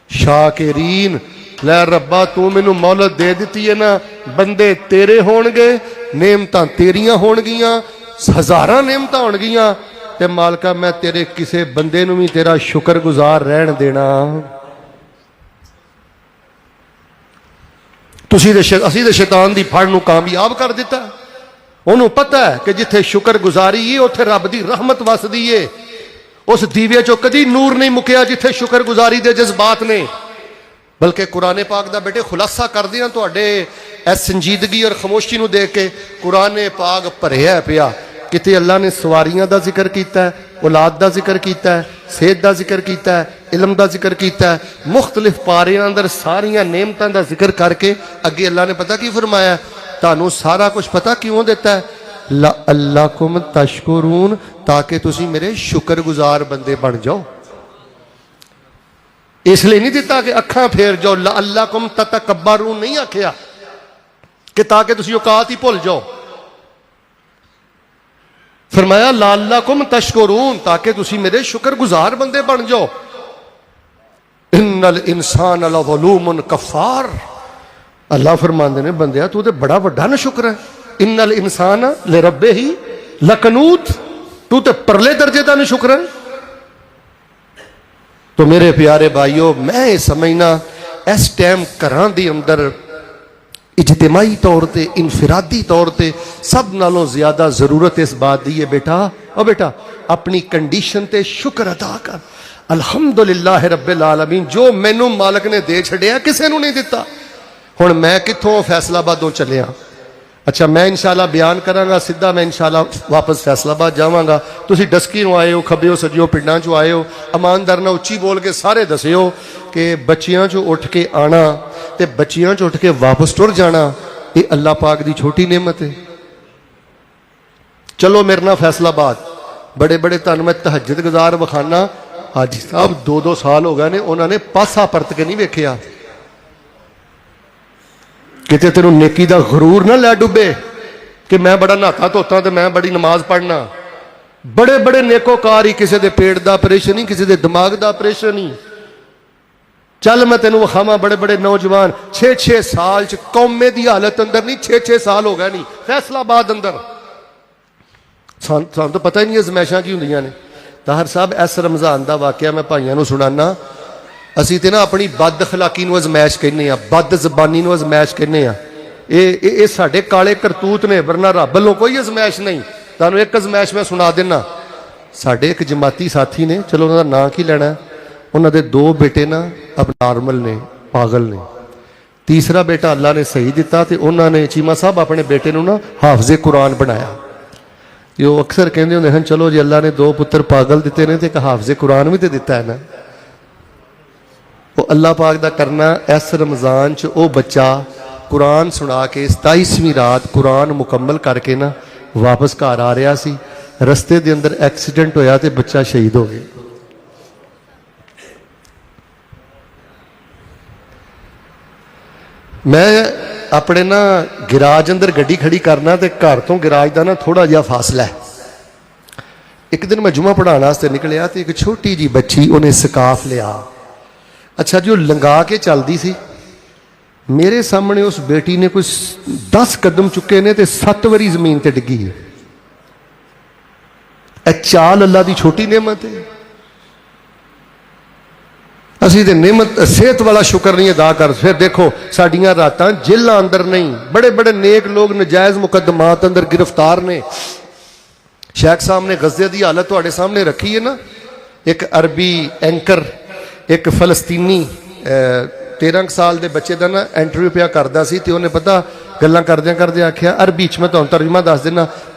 [SPEAKER 1] شاکرین. لے ربا تو مینوں مہلت دے دتی ہے نا, بندے تیرے ہون گے, نعمتاں تیریاں ہون گیاں, 1000 نعمتاں ہون گیاں, تے مالکا میں تیرے کسے بندے نوں بھی تیرا شکر گزار رہن دینا. اسی دے شیطان دی پھڑ نوں کامیاب کر دیتا. انہوں پتہ ہے کہ جتھے شکر گزاری ہے اتھے رب دی رحمت وسدی ہے. اس دیوے چو کدی نور نہیں مکیا جتھے شکر گزاری دے جذبات نے. بلکہ قرآن پاک دا بیٹے خلاصہ کر دیاں تواڈے اس سنجیدگی اور خاموشی نو دیکھ کے. قرآن پاک بھریا پیا, کتے اللہ نے سواریاں دا ذکر کیتا ہے, اولاد دا ذکر کیتا ہے, صحت دا ذکر کیتا ہے, علم دا ذکر کیتا ہے, مختلف پاریاں اندر ساریاں نعمتاں دا ذکر کر کے اگے اللہ نے پتہ کی فرمایا, تانوں سارا کچھ پتہ کیوں دیتا ہے, لعلکم تشکرون, تاکہ تسی میرے شکر گزار بندے بن جاؤ. اس لیے نہیں دیتا کہ اکھاں پھیر جاؤ, لعلکم تتکبرون نہیں آکھیا کہ تاکہ تسی اوقات ہی بھول جاؤ. فرمایا لعلکم تشکرون, تاکہ تسی میرے شکر گزار بندے بن جاؤ. ان الانسان لظلوم کفار. اللہ فرماندے نے بندیا تو تے بڑا وڈا نہ شکر ہے. ان الانسان لربہ لکنوت, تو تے پرلے درجے دا نہ شکر ہے. تو میرے پیارے بھائیو میں سمجھنا اس ٹائم گھراں دی اندر اجتماعی طور تے انفرادی طور تے سب نالوں زیادہ ضرورت اس بات دی ہے بیٹا, او بیٹا اپنی کنڈیشن تے شکر ادا کر. الحمدللہ رب العالمین, جو مینوں مالک نے دے چھڑیا کسے نوں نہیں دیتا. ہن میں کتھوں فیصل آبادوں چلیا, اچھا میں انشاءاللہ بیان کراں گا, سیدھا میں انشاءاللہ واپس فیصل آباد جاواں گا. تسی ڈسکی نو آئے ہو, کھبیو سجیو پنڈاں چوں آئے ہو, ایماندار نہ اچھی بول کے سارے دسیو کہ بچیاں چوں اٹھ کے آنا تے بچیاں چوں اٹھ کے واپس ٹر جانا یہ اللہ پاک دی چھوٹی نعمت ہے. چلو میرے نال فیصل آباد, بڑے بڑے تن میں تہجد گزار وکھانا, حاجی صاحب 2 سال ہو گئے نے انہوں نے پاسا پرت کے نہیں ویکھیا. کتے تینوں نیکی دا غرور نہ لے ڈبے کہ میں بڑا نہاتا دھوتا تے میں بڑی نماز پڑھنا. بڑے بڑے نیکوکار ہی, کسی دے پیٹ دا آپریشن ہی, کسی دے دماغ دا آپریشن ہی. چل میں تینوں وکھاواں بڑے بڑے نوجوان 6 سال چ قومے دی حالت اندر نہیں, 6 سال ہو گئے نہیں فیصل آباد اندر ਸਾਨੂੰ ਤਾਂ ਪਤਾ ਹੀ ਨਹੀਂ ਅਜ਼ਮੈਸ਼ਾਂ ਕੀ ਹੁੰਦੀਆਂ ਨੇ। ਤਾਹਰ ਸਾਹਿਬ, ਇਸ ਰਮਜ਼ਾਨ ਦਾ ਵਾਕਿਆ ਮੈਂ ਭਾਈਆਂ ਨੂੰ ਸੁਣਾਨਾ। ਅਸੀਂ ਤੇ ਨਾ ਆਪਣੀ ਬਦ ਅਖਲਾਕੀ ਨੂੰ ਅਜ਼ਮੈਸ਼ ਕਹਿੰਦੇ ਆ, ਬਦ ਜ਼ਬਾਨੀ ਨੂੰ ਅਜ਼ਮੈਸ਼ ਕਹਿੰਦੇ ਆ। ਇਹ ਸਾਡੇ ਕਾਲੇ ਕਰਤੂਤ ਨੇ, ਵਰਨਾ ਰੱਬ ਵੱਲੋਂ ਕੋਈ ਅਜ਼ਮੈਸ਼ ਨਹੀਂ। ਤੁਹਾਨੂੰ ਇੱਕ ਅਜ਼ਮੈਸ਼ ਮੈਂ ਸੁਣਾ ਦਿੰਨਾ। ਸਾਡੇ ਇੱਕ ਜਮਾਤੀ ਸਾਥੀ ਨੇ, ਚਲੋ ਉਹਨਾਂ ਦਾ ਨਾਂ ਕੀ ਲੈਣਾ, ਉਹਨਾਂ ਦੇ 2 ਬੇਟੇ ਨਾ ਅਬਨਾਰਮਲ ਨੇ, ਪਾਗਲ ਨੇ। ਤੀਸਰਾ ਬੇਟਾ ਅੱਲਾ ਨੇ ਸਹੀ ਦਿੱਤਾ ਤੇ ਉਹਨਾਂ ਨੇ ਚੀਮਾ ਸਾਹਿਬ ਆਪਣੇ ਬੇਟੇ ਨੂੰ ਨਾ ਹਾਫਜ਼ੇ ਕੁਰਾਨ ਬਣਾਇਆ। ਇਹ ਉਹ ਅਕਸਰ ਕਹਿੰਦੇ ਹੁੰਦੇ ਹਨ, ਚਲੋ ਜੇ ਅੱਲਾ ਨੇ 2 ਪੁੱਤਰ ਪਾਗਲ ਦਿੱਤੇ ਨੇ ਤੇ ਇੱਕ ਹਾਫਜ਼ੇ ਕੁਰਾਨ ਵੀ ਤੇ ਦਿੱਤਾ ਹੈ ਨਾ। ਉਹ ਅੱਲਾ ਪਾਕ ਦਾ ਕਰਨਾ, ਇਸ ਰਮਜ਼ਾਨ 'ਚ ਉਹ ਬੱਚਾ ਕੁਰਾਨ ਸੁਣਾ ਕੇ 27ਵੀਂ ਰਾਤ ਕੁਰਾਨ ਮੁਕੰਮਲ ਕਰਕੇ ਨਾ ਵਾਪਸ ਘਰ ਆ ਰਿਹਾ ਸੀ। ਰਸਤੇ ਦੇ ਅੰਦਰ ਐਕਸੀਡੈਂਟ ਹੋਇਆ ਤੇ ਬੱਚਾ ਸ਼ਹੀਦ ਹੋ ਗਿਆ। ਮੈਂ ਆਪਣੇ ਨਾ ਗਿਰਾਜ ਅੰਦਰ ਗੱਡੀ ਖੜੀ ਕਰਨਾ ਤੇ ਘਰ ਤੋਂ ਗਿਰਾਜ ਦਾ ਨਾ ਥੋੜਾ ਜਿਹਾ ਫਾਸਲਾ ਹੈ। ਇੱਕ ਦਿਨ ਮੈਂ ਜੁਮਾ ਪੜ੍ਹਾਉਣ ਵਾਸਤੇ ਨਿਕਲਿਆ ਤੇ ਇੱਕ ਛੋਟੀ ਜੀ ਬੱਚੀ, ਉਹਨੇ ਸਕਾਫ ਲਿਆ। ਅੱਛਾ ਜੀ, ਉਹ ਲੰਗਾ ਕੇ ਚੱਲਦੀ ਸੀ। ਮੇਰੇ ਸਾਹਮਣੇ ਉਸ ਬੇਟੀ ਨੇ ਕੋਈ 10 ਕਦਮ ਚੁੱਕੇ ਨੇ ਤੇ 7 ਵਾਰੀ ਜ਼ਮੀਨ ਤੇ ਡਿੱਗੀ ਹੈ। ਇਹ ਚਾਲ ਅੱਲਾ ਦੀ ਛੋਟੀ ਨਿਅਮਤ ਹੈ। ਅਸੀਂ ਤੇ ਨਿਮਤ ਸਿਹਤ ਵਾਲਾ ਸ਼ੁਕਰ ਨਹੀਂ ਅਦਾ ਕਰ। ਫਿਰ ਦੇਖੋ ਸਾਡੀਆਂ ਰਾਤਾਂ ਜੇਲਾਂ ਅੰਦਰ ਨਹੀਂ, ਬੜੇ ਬੜੇ ਨੇਕ ਲੋਕ ਨਜਾਇਜ਼ ਮੁਕੱਦਮਾਤ ਅੰਦਰ ਗ੍ਰਿਫਤਾਰ ਨੇ। ਸ਼ੇਖ ਸਾਹਿਬ ਨੇ ਗਜ਼ੇ ਦੀ ਹਾਲਤ ਤੁਹਾਡੇ ਸਾਹਮਣੇ ਰੱਖੀ ਹੈ ਨਾ। ਇੱਕ ਅਰਬੀ ਐਂਕਰ, ਇੱਕ ਫਲਸਤੀਨੀ 13 ਸਾਲ ਦੇ ਬੱਚੇ ਦਾ ਨਾ ਇੰਟਰਵਿਊ ਪਿਆ ਕਰਦਾ ਸੀ ਤੇ ਉਹਨੇ ਪਤਾ ਗੱਲਾਂ ਕਰਦਿਆਂ ਕਰਦਿਆਂ ਆਖਿਆ ਅਰਬੀ 'ਚ, ਮੈਂ ਤੁਹਾਨੂੰ ਤਰਜਮਾ ਦੱਸ ਦਿੰਦਾ,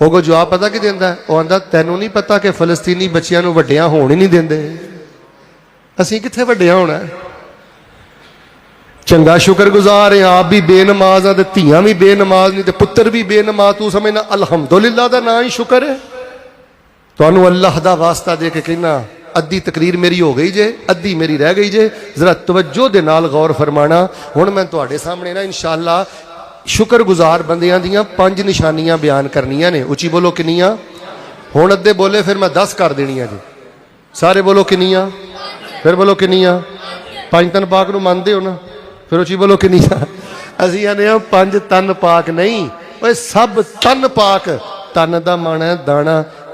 [SPEAKER 1] ਉਹ ਜਵਾਬ ਪਤਾ ਕੀ ਦਿੰਦਾ? ਉਹ ਆਂਦਾ ਤੈਨੂੰ ਨਹੀਂ ਪਤਾ ਕਿ ਫਲਸਤੀਨੀ ਬੱਚਿਆਂ ਨੂੰ ਵੱਡਿਆਂ ਹੋਣ ਹੀ ਨਹੀਂ ਦਿੰਦੇ। ਅਸੀਂ ਕਿੱਥੇ ਵੱਡਿਆਂ ਹੋਣਾ? ਚੰਗਾ ਸ਼ੁਕਰਗੁਜ਼ਾਰ ਹੈ, ਆਪ ਵੀ ਬੇਨਮਾਜ਼ ਆ ਤੇ ਧੀਆਂ ਵੀ ਬੇਨਮਾਜ਼ ਨਹੀਂ ਤੇ ਪੁੱਤਰ ਵੀ ਬੇਨਮਾਜ਼। ਤੂੰ ਸਮਝਣਾ ਅਲਹਮਦੁਲਿਲਾ ਦਾ ਨਾਂ ਹੀ ਸ਼ੁਕਰ ਹੈ। ਤੁਹਾਨੂੰ ਅੱਲਾਹ ਦਾ ਵਾਸਤਾ ਦੇ ਕੇ ਕਹਿਣਾ, ਅੱਧੀ ਤਕਰੀਰ ਮੇਰੀ ਹੋ ਗਈ ਜੇ, ਅੱਧੀ ਮੇਰੀ ਰਹਿ ਗਈ ਜੇ, ਜ਼ਰਾ ਤਵੱਜੋ ਦੇ ਨਾਲ ਗੌਰ ਫਰਮਾਣਾ। ਹੁਣ ਮੈਂ ਤੁਹਾਡੇ ਸਾਹਮਣੇ ਨਾ ਇਨਸ਼ਾਅੱਲਾ ਸ਼ੁਕਰਗੁਜ਼ਾਰ ਬੰਦਿਆਂ ਦੀਆਂ 5 ਨਿਸ਼ਾਨੀਆਂ ਬਿਆਨ ਕਰਨੀਆਂ ਨੇ। ਉੱਚੀ ਬੋਲੋ ਕਿੰਨੀਆਂ? ਹੁਣ ਅੱਧੇ ਬੋਲੇ ਫਿਰ ਮੈਂ 10 ਕਰ ਦੇਣੀਆਂ ਜੀ। ਸਾਰੇ ਬੋਲੋ ਕਿੰਨੀਆਂ? ਫਿਰ ਬੋਲੋ ਕਿੰਨੀਆਂ? 5 ਤਨ ਪਾਕ ਨੂੰ ਮੰਨਦੇ ਹੋ ਨਾ? ਫਿਰ ਉੱਚੀ ਬੋਲੋ ਕਿੰਨੀਆਂ? ਅਸੀਂ ਆਨੇ ਆ 5 ਤਨ ਪਾਕ ਨਹੀਂ, ਓਏ ਸਭ ਤਨ ਪਾਕ। ਤਨ ਦਾ ਮਾਣਾ ਹੈ ਦਾਣਾ।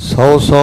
[SPEAKER 1] 100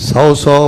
[SPEAKER 1] 100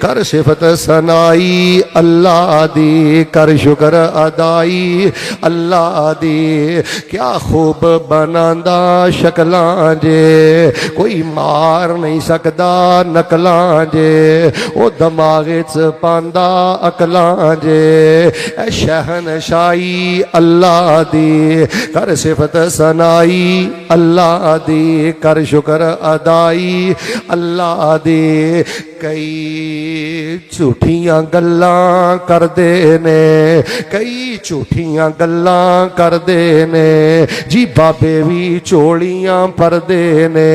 [SPEAKER 1] کر صفت ثنائی اللہ دی کر شکر ادائی اللہ دی کیا خوب بناندا شکلاں جے کوئی مار نہیں سکدا نقلاں جے او دماغ وچ پاندا عقلاں جے اے شہنشائی اللہ دی کر صفت ثنائی اللہ دی کر شکر ادائی اللہ دی کئی جھوٹیاں گلاں کردے نے کئی جھوٹیاں گلاں کردے نے جی بابے بھی چوڑیاں پردے نے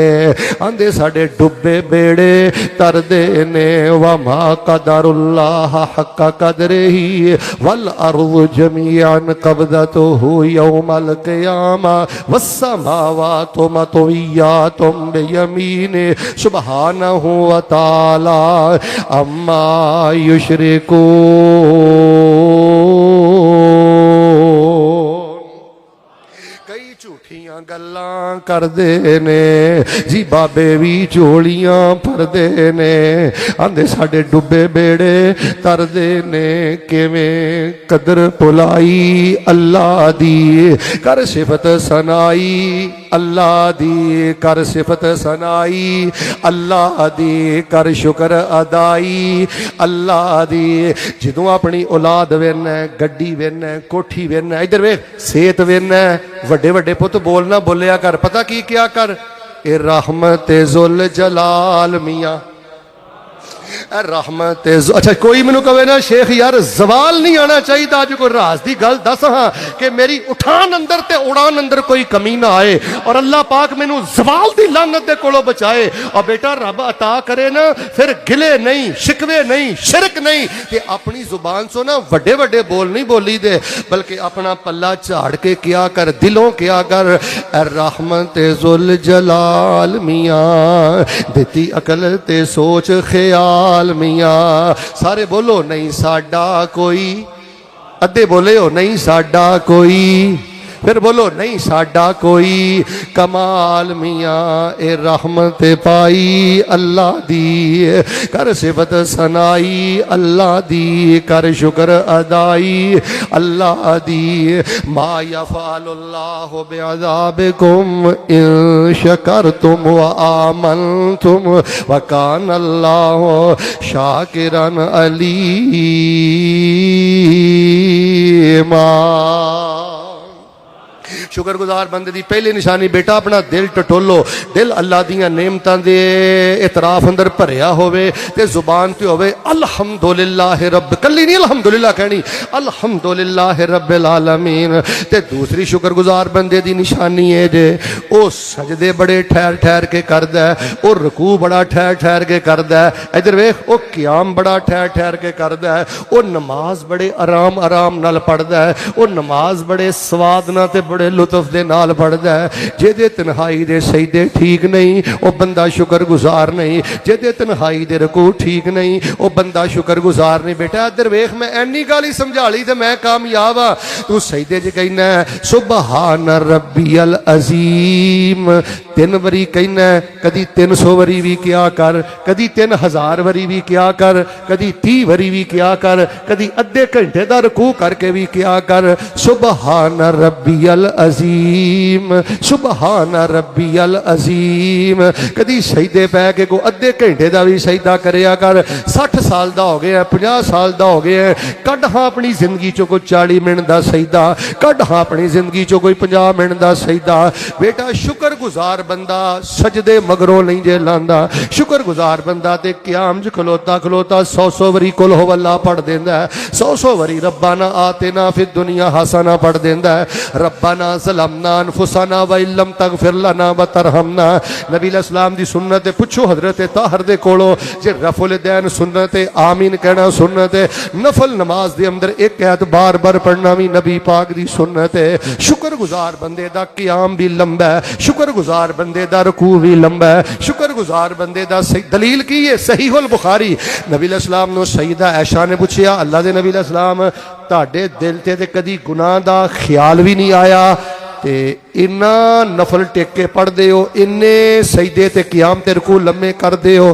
[SPEAKER 1] آندے ساڈے ڈبے بیڑے تردے نے وما قدر اللہ حق قدرہ والارض جميعا قبضته يوم القيامة والسماوات مطويات بيمينه سبحانه وتعالى عما يشركون کئی جھوٹیاں گلاں کردے نے جی بابے بھی چوڑیاں پردے نے آندے ساڈے ڈبے بیڑے تردے نے کیویں قدر بھلائی اللہ دی کر صفت ثنائی اللہ دی کر صفت ثنائی اللہ دی کر شکر ادائی اللہ دی جدوں اپنی اولاد وینا گڈی وینا کوٹھی وینا ادھر ویکھ صحت وینا وڈے وڈے پت بولنا بولیا کر پتہ کی کیا کر اے رحمت ذل جلال میاں رحمت اچھا کوئی مینوں کہے نا شیخ یار زوال نہیں آنا چاہیے اج کوئی راز دی گل دس ہاں کہ میری اٹھان اندر تے اڑان اندر کوئی کمی نہ آئے اور اللہ پاک مینوں زوال دی لعنت دے کولوں بچائے اور بیٹا رب عطا کرے نا پھر گلے نہیں شکوے نہیں شرک نہیں تے اپنی زبان سو نا وڈے وڈے بول نہیں بولی دے بلکہ اپنا پلہ جھاڑ کے کیا کر دلوں کیا کر اے رحمت ذل جلال میاں دیتی عقل تے سوچ خیال میاں سارے بولو نہیں ساڈا کوئی ادھے بولے ہو نہیں ساڈا کوئی پھر بولو نہیں ساڈا کوئی کمال میاں اے رحمت پائی اللہ دی کر صفت ثنائی اللہ دی کر شکر ادائی اللہ دی ما یفعل اللہ بعذابکم ان شکرتم وآمنتم وکان اللہ شاکرا علیما شکر گزار بندے دی پہلی نشانی بیٹا اپنا دل ٹٹولو دل اللہ دیاں نعمتاں دے اعتراف اندر بھریا ہوئے تے زبان تے ہوئے الحمدللہ رب کلی نہیں الحمدللہ کہنی الحمدللہ رب العالمین تے دوسری شکر گزار بندے دی نشانی ہے جے او سجدے بڑے ٹھہر ٹھہر کے کردا ہے او رکوع بڑا ٹھہر ٹھہر کے کردا ہے ادھر ویکھ او قیام بڑا ٹھہر ٹھہر کے کردا ہے او نماز بڑے آرام آرام نال پڑھدا ہے او نماز بڑے سواد نال تے بڑے لطف دے نال پڑھدا ہے جے دے تنہائی دے سجدے ٹھیک نہیں او بندہ شکر گزار نہیں جے دے تنہائی دے رکوع ٹھیک نہیں او بندہ شکر گزار نہیں بیٹا ادھر ویکھ میں اینی گل ہی سمجھا لی تے میں کامیاب ہاں تو سجدے جے کہنا ہے سبحان ربی العظیم 3 وری کہنا ہے کدی 300 وری بھی کیا کر کدی 3000 وری بھی کیا کر کدی 30 وری بھی کیا کر کدی ادھے گھنٹے دا رکوع کر کے بھی کیا کر سبحان ربی العظیم سبحان ربی العظیم کدی سجدے پہ کے کو ادھے گھنٹے دا بھی سجدہ کریا کر 60 سال دا ہو گیا 50 سال دا ہو گیا کڈ ہاں اپنی زندگی چو کوئی 40 منٹ دا سجدہ کڈ ہاں اپنی زندگی چو کوئی 50 منٹ دا سجدہ بیٹا شکر گزار بندہ سجدے مگروں نہیں جے لاندا شکر گزار بندہ تے قیام چ کھلوتا کھلوتا 100 وری قل هو اللہ پڑھ دیندا ہے 100 وری ربنا آتنا فی الدنیا حسنہ پڑھ دیندا ہے ربنا ظلمنا انفسنا وان لم تغفر لنا وترحمنا نبی علیہ السلام دی سنت پوچھو حضرت طاہر دے کولو جے رفع الیدین سنت آمین کہنا سنت نفل نماز دے اندر ایک ایت بار بار پڑھنا بھی نبی پاک دی سنت ہے شکر گزار بندے دا قیام بھی لمبا ہے شکر گزار بندے دا رکوع بھی لمبا ہے شکر گزار بندے دا دلیل کی ہے صحیح البخاری نبی علیہ السلام نو سیدہ عائشہ نے پوچھیا اللہ دے نبی علیہ السلام تاڑے دل تے کدی گناہ دا خیال بھی نہیں آیا تے انہاں نفل ٹیک کے پڑھ دے ہو انہیں سجدے تے قیام تے رکوع لمے کر دے ہو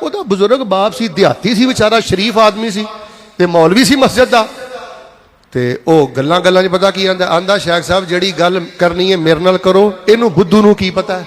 [SPEAKER 1] ਉਹਦਾ ਬਜ਼ੁਰਗ ਬਾਪ ਸੀ, ਦਿਹਾਤੀ ਸੀ ਵਿਚਾਰਾ, ਸ਼ਰੀਫ ਆਦਮੀ ਸੀ ਤੇ ਮੌਲਵੀ ਸੀ ਮਸਜਿਦ ਦਾ। ਤੇ ਉਹ ਗੱਲਾਂ ਚ ਪਤਾ ਕੀ ਆਂਦਾ, ਆਂਦਾ ਸ਼ੇਖ ਸਾਹਿਬ ਜਿਹੜੀ ਗੱਲ ਕਰਨੀ ਹੈ ਮੇਰੇ ਨਾਲ ਕਰੋ, ਇਹਨੂੰ ਬੁੱਧੂ ਨੂੰ ਕੀ ਪਤਾ ਹੈ।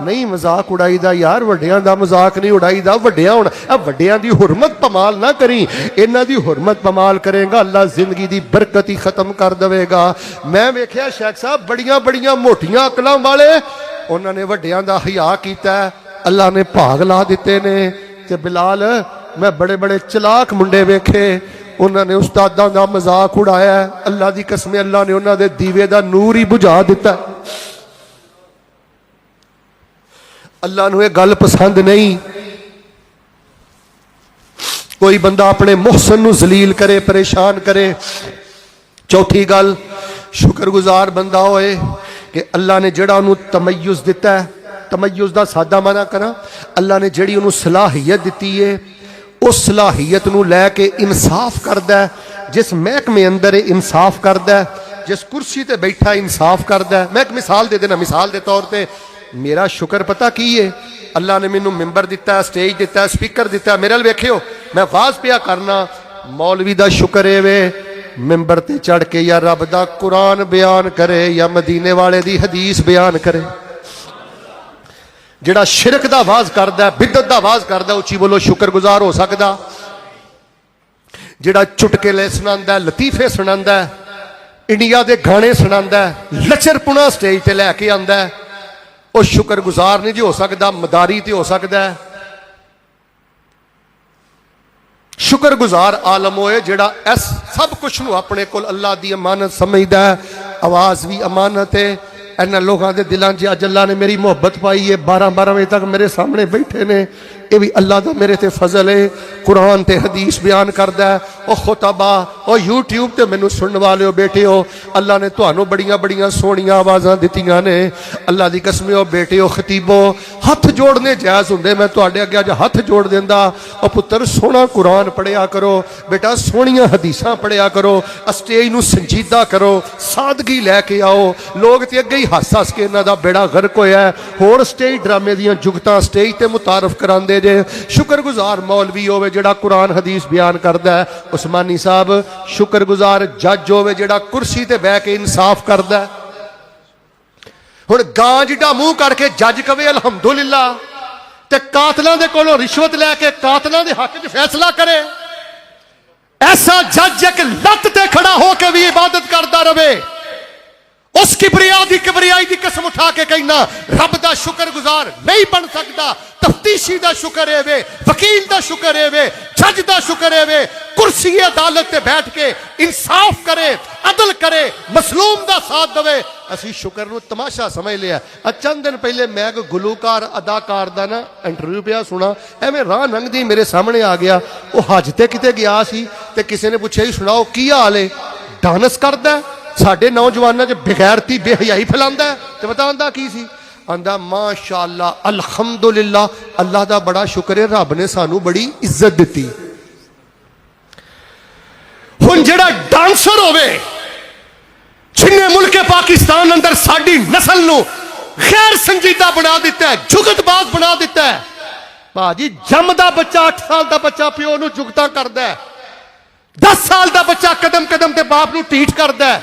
[SPEAKER 1] ਨਹੀਂ ਮਜ਼ਾਕ ਉਡਾਈਦਾ। ਯਾਰ ਵੱਡਿਆਂ ਦਾ ਮਜ਼ਾਕ ਨਹੀਂ ਉਡਾਈਦਾ, ਵੱਡਿਆਂ ਹੁਣ ਵੱਡਿਆਂ ਦੀ ਹੁਰਮਤ ਪਮਾਲ ਨਾ ਕਰੀ, ਇਹਨਾਂ ਦੀ ਹੁਰਮਤ ਪਮਾਲ ਕਰੇਗਾ ਅੱਲਾ ਜ਼ਿੰਦਗੀ ਦੀ ਬਰਕਤ ਹੀ ਖਤਮ ਕਰ ਦੇਵੇਗਾ। ਮੈਂ ਵੇਖਿਆ ਸ਼ੇਖ ਸਾਹਿਬ ਬੜੀਆਂ ਬੜੀਆਂ ਮੋਟੀਆਂ ਅਕਲਾਂ ਵਾਲੇ, ਉਹਨਾਂ ਨੇ ਵੱਡਿਆਂ ਦਾ ਹਿਆ ਕੀਤਾ, ਅੱਲਾ ਨੇ ਭਾਗ ਲਾ ਦਿੱਤੇ ਨੇ। ਤੇ ਬਿਲਾਲ ਮੈਂ ਬੜੇ ਬੜੇ ਚਲਾਕ ਮੁੰਡੇ ਵੇਖੇ, ਉਹਨਾਂ ਨੇ ਉਸਤਾਦਾਂ ਦਾ ਮਜ਼ਾਕ ਉਡਾਇਆ, ਅੱਲਾ ਦੀ ਕਸਮ ਅੱਲਾ ਨੇ ਉਹਨਾਂ ਦੇ ਦੀਵੇ ਦਾ ਨੂਰ ਹੀ ਬੁਝਾ ਦਿੱਤਾ। ਅੱਲਾ ਨੂੰ ਇਹ ਗੱਲ ਪਸੰਦ ਨਹੀਂ ਕੋਈ ਬੰਦਾ ਆਪਣੇ ਮੁਹਸਨ ਨੂੰ ਜ਼ਲੀਲ ਕਰੇ, ਪਰੇਸ਼ਾਨ ਕਰੇ। ਚੌਥੀ ਗੱਲ, ਸ਼ੁਕਰਗੁਜ਼ਾਰ ਬੰਦਾ ਹੋਏ ਕਿ ਅੱਲਾ ਨੇ ਜਿਹੜਾ ਉਹਨੂੰ ਤਮਯੁਜ਼ ਦਿੱਤਾ ਹੈ, ਤਮਯੁਜ਼ ਦਾ ਸਾਦਾ ਮਾਨਾ ਕਰਾਂ, ਅੱਲਾ ਨੇ ਜਿਹੜੀ ਉਹਨੂੰ ਸਲਾਹੀਅਤ ਦਿੱਤੀ ਹੈ, ਉਸ ਸਲਾਹੀਅਤ ਨੂੰ ਲੈ ਕੇ ਇਨਸਾਫ ਕਰਦਾ ਹੈ। ਜਿਸ ਮਹਿਕਮੇ ਅੰਦਰ ਇਨਸਾਫ ਕਰਦਾ ਹੈ, ਜਿਸ ਕੁਰਸੀ ਤੇ ਬੈਠਾ ਇਨਸਾਫ ਕਰਦਾ ਹੈ। ਮੈਂ ਇੱਕ ਮਿਸਾਲ ਦੇ ਦੇਣਾ, ਮਿਸਾਲ ਦੇ ਤੌਰ ਤੇ ਮੇਰਾ ਸ਼ੁਕਰ ਪਤਾ ਕੀ ਹੈ, ਅੱਲਾ ਨੇ ਮੈਨੂੰ ਮਿੰਬਰ ਦਿੱਤਾ, ਸਟੇਜ ਦਿੱਤਾ, ਸਪੀਕਰ ਦਿੱਤਾ। ਮੇਰੇ ਨਾਲ ਵੇਖਿਓ ਮੈਂ ਵਾਜ਼ ਪਿਆ ਕਰਨਾ, ਮੌਲਵੀ ਦਾ ਸ਼ੁਕਰ ਹੈ ਵੇ ਮਿੰਬਰ ਤੇ ਚੜ ਕੇ ਜਾਂ ਰੱਬ ਦਾ ਕੁਰਾਨ ਬਿਆਨ ਕਰੇ ਜਾਂ ਮਦੀਨੇ ਵਾਲੇ ਦੀ ਹਦੀਸ ਬਿਆਨ ਕਰੇ। ਜਿਹੜਾ ਸ਼ਿਰਕ ਦਾ ਆਵਾਜ਼ ਕਰਦਾ, ਬਿਦਅਤ ਦਾ ਆਵਾਜ਼ ਕਰਦਾ, ਉੱਚੀ ਬੋਲੋ ਸ਼ੁਕਰਗੁਜ਼ਾਰ ਹੋ ਸਕਦਾ। ਜਿਹੜਾ ਚੁਟਕਲੇ ਸੁਣਾਉਂਦਾ, ਲਤੀਫੇ ਸੁਣਾਉਂਦਾ, ਇੰਡੀਆ ਦੇ ਗਾਣੇ ਸੁਣਾਉਂਦਾ, ਲਚਰਪੁਣਾ ਸਟੇਜ ਤੇ ਲੈ ਕੇ ਆਉਂਦਾ, ਉਹ ਸ਼ੁਕਰਗੁਜ਼ਾਰ ਨਹੀਂ ਜੀ ਹੋ ਸਕਦਾ, ਮਦਾਰੀ ਤੇ ਹੋ ਸਕਦਾ ਹੈ। ਸ਼ੁਕਰਗੁਜ਼ਾਰ ਆਲਮ ਹੋਏ ਜਿਹੜਾ ਇਸ ਸਭ ਕੁਛ ਨੂੰ ਆਪਣੇ ਕੋਲ ਅੱਲਾ ਦੀ ਅਮਾਨਤ ਸਮਝਦਾ ਹੈ। ਆਵਾਜ਼ ਵੀ ਅਮਾਨਤ ਹੈ। ਇਹਨਾਂ ਲੋਕਾਂ ਦੇ ਦਿਲਾਂ 'ਚ ਅੱਜ ਅੱਲਾ ਨੇ ਮੇਰੀ ਮੁਹੱਬਤ ਪਾਈ ਹੈ, 12-12 ਵਜੇ ਤੱਕ ਮੇਰੇ ਸਾਹਮਣੇ ਬੈਠੇ ਨੇ, ਇਹ ਵੀ ਅੱਲਾ ਦਾ ਮੇਰੇ ਤੇ ਫਜ਼ਲ ਹੈ। ਕੁਰਾਨ ਤੇ ਹਦੀਸ ਬਿਆਨ ਕਰਦਾ ਹੈ। ਉਹ ਖੁਤਬਾ, ਉਹ YouTube ਤੇ ਮੈਨੂੰ ਸੁਣਨ ਵਾਲਿਓ ਬੇਟਿਓ, ਅੱਲਾ ਨੇ ਤੁਹਾਨੂੰ ਬੜੀਆਂ ਬੜੀਆਂ ਸੋਹਣੀਆਂ ਆਵਾਜ਼ਾਂ ਦਿੱਤੀਆਂ ਨੇ। ਅੱਲਾ ਦੀ ਕਸਮ ਉਹ ਬੇਟਿਓ, ਖਤੀਬੋ, ਹੱਥ ਜੋੜਨੇ ਜਾਇਜ਼ ਹੁੰਦੇ, ਮੈਂ ਤੁਹਾਡੇ ਅੱਗੇ ਅੱਜ ਹੱਥ ਜੋੜ ਦਿੰਦਾ। ਉਹ ਪੁੱਤਰ ਸੋਹਣਾ ਕੁਰਾਨ ਪੜਿਆ ਕਰੋ, ਬੇਟਾ ਸੋਹਣੀਆਂ ਹਦੀਸਾਂ ਪੜਿਆ ਕਰੋ, ਸਟੇਜ ਨੂੰ ਸੰਜੀਦਾ ਕਰੋ, ਸਾਦਗੀ ਲੈ ਕੇ ਆਓ। ਲੋਕ ਤੇ ਅੱਗੇ ਹੀ ਹੱਸ ਹੱਸ ਕੇ ਇਹਨਾਂ ਦਾ ਬੇੜਾ ਗਰਕ ਹੋਇਆ, ਹੋਰ ਸਟੇਜ ਡਰਾਮੇ ਦੀਆਂ ਜੁਗਤਾਂ ਸਟੇਜ ਤੇ ਮੁਤਾਰਫ ਕਰਾਉਂਦੇ ਜੇ। ਸ਼ੁਕਰਗੁਜ਼ਾਰ ਮੌਲਵੀ ਹੋਵੇ ਜਿਹੜਾ ਕੁਰਾਨ ਹਦੀਸ ਬਿਆਨ ਕਰਦਾ ਹੈ। ਉਸਮਾਨੀ ਸਾਹਿਬ ਸ਼ੁਕਰਗੁਜ਼ਾਰ ਜੱਜ ਹੋਵੇ ਜਿਹੜਾ ਕੁਰਸੀ ਤੇ ਬਹਿ ਕੇ ਇਨਸਾਫ ਕਰਦਾ ਹੈ। ਹੁਣ ਗਾਂ ਜਿੱਡਾ ਮੂੰਹ ਕਰਕੇ ਜੱਜ ਕਵੇ ਅਲਹਮਦੁਲਿਲਾ, ਤੇ ਕਾਤਲਾਂ ਦੇ ਕੋਲੋਂ ਰਿਸ਼ਵਤ ਲੈ ਕੇ ਕਾਤਲਾਂ ਦੇ ਹੱਕ 'ਚ ਫੈਸਲਾ ਕਰੇ, ਐਸਾ ਜੱਜ ਇੱਕ ਲੱਤ ਤੇ ਖੜਾ ਹੋ ਕੇ ਵੀ ਇਬਾਦਤ ਕਰਦਾ ਰਵੇ, ਉਸ ਕਿਬਰਿਆਈ ਦੀ ਕਸਮ ਉਠਾ ਕੇ ਕਹਿਣਾ ਰੱਬ ਦਾ ਸ਼ੁਕਰਗੁਜ਼ਾਰ ਨਹੀਂ ਬਣ ਸਕਦਾ। ਤਫਤੀਸ਼ੀ ਦਾ ਸ਼ੁਕਰ ਹੈ ਵੇ, ਵਕੀਲ ਦਾ ਸ਼ੁਕਰ ਹੈ ਵੇ, ਜੱਜ ਦਾ ਸ਼ੁਕਰ ਹੈ ਵੇ, ਕੁਰਸੀ ਅਦਾਲਤ ਤੇ ਬੈਠ ਕੇ ਇਨਸਾਫ ਕਰੇ, ਅਦਲ ਕਰੇ, ਮਸਲੂਮ ਦਾ ਸਾਥ ਦੇਵੇ। ਅਸੀਂ ਸ਼ੁਕਰ ਨੂੰ ਤਮਾਸ਼ਾ ਸਮਝ ਲਿਆ। ਚੰਦ ਦਿਨ ਪਹਿਲੇ ਮੈਂ ਇੱਕ ਗੁਲੂਕਾਰ ਅਦਾਕਾਰ ਦਾ ਨਾ ਇੰਟਰਵਿਊ ਪਿਆ ਸੁਣਾ, ਐਵੇਂ ਰਾਹ ਲੰਘਦੀ ਮੇਰੇ ਸਾਹਮਣੇ ਆ ਗਿਆ। ਉਹ ਹਜ ਤੇ ਕਿਤੇ ਗਿਆ ਸੀ ਤੇ ਕਿਸੇ ਨੇ ਪੁੱਛਿਆ ਜੀ ਸੁਣਾਓ ਕੀ ਹਾਲ ਹੈ, ਡਾਂਸ ਕਰਦਾ, ਸਾਡੇ ਨੌਜਵਾਨਾਂ 'ਚ ਬੇਗੈਰਤੀ ਬੇਹਯਾਈ ਫੈਲਾਉਂਦਾ। ਤੇ ਪਤਾ ਆਂਦਾ ਕੀ ਸੀ, ਆਂਦਾ ਮਾਸ਼ਾਅੱਲਾ ਅਲਹਮਦੁਲਿਲਾ, ਅੱਲਾ ਦਾ ਬੜਾ ਸ਼ੁਕਰ ਹੈ ਰੱਬ ਨੇ ਸਾਨੂੰ ਬੜੀ ਇੱਜ਼ਤ ਦਿੱਤੀ। ਹੁਣ ਜਿਹੜਾ ਡਾਂਸਰ ਹੋਵੇ ਜਿੰਨੇ ਮੁਲਕੇ ਪਾਕਿਸਤਾਨ ਅੰਦਰ ਸਾਡੀ ਨਸਲ ਨੂੰ ਗੈਰ ਸੰਜੀਦਾ ਬਣਾ ਦਿੱਤਾ ਹੈ, ਜੁਗਤਬਾਜ਼ ਬਣਾ ਦਿੱਤਾ ਹੈ। ਭਾਜੀ ਜੰਮਦਾ ਬੱਚਾ 8 ਸਾਲ ਦਾ ਬੱਚਾ ਪਿਓ ਨੂੰ ਜੁਗਤਾਂ ਕਰਦਾ ਹੈ, 10 ਸਾਲ ਦਾ ਬੱਚਾ ਕਦਮ ਕਦਮ ਤੇ ਬਾਪ ਨੂੰ ਢੀਠ ਕਰਦਾ ਹੈ।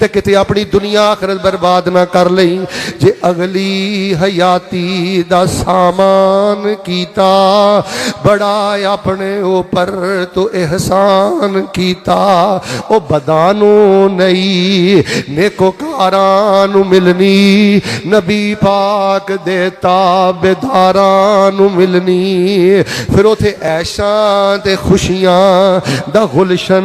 [SPEAKER 1] ਤੇ ਕਿਤੇ ਆਪਣੀ ਦੁਨੀਆ ਆਖਰਤ ਬਰਬਾਦ ਨਾ ਕਰ ਲਈ। ਜੇ ਅਗਲੀ ਹਯਾਤੀ ਦਾ ਸਾਮਾਨ ਕੀਤਾ, ਬੜਾ ਆਪਣੇ ਉਪਰ ਤੋ ਇਹਸਾਨ ਕੀਤਾ। ਉਹ ਬਦਾਂ ਨੂੰ ਨਹੀਂ ਨੇਕੋਕਾਰਾਂ ਨੂੰ ਮਿਲਣੀ, ਨਬੀ ਪਾਕ ਦੇ ਤਾਬੇਦਾਰਾਂ ਨੂੰ ਮਿਲਣੀ। ਫਿਰ ਉਥੇ ਐਸ਼ਾਂ ਤੇ ਖੁਸ਼ੀਆਂ ਦਾ ਗੁਲਸ਼ਨ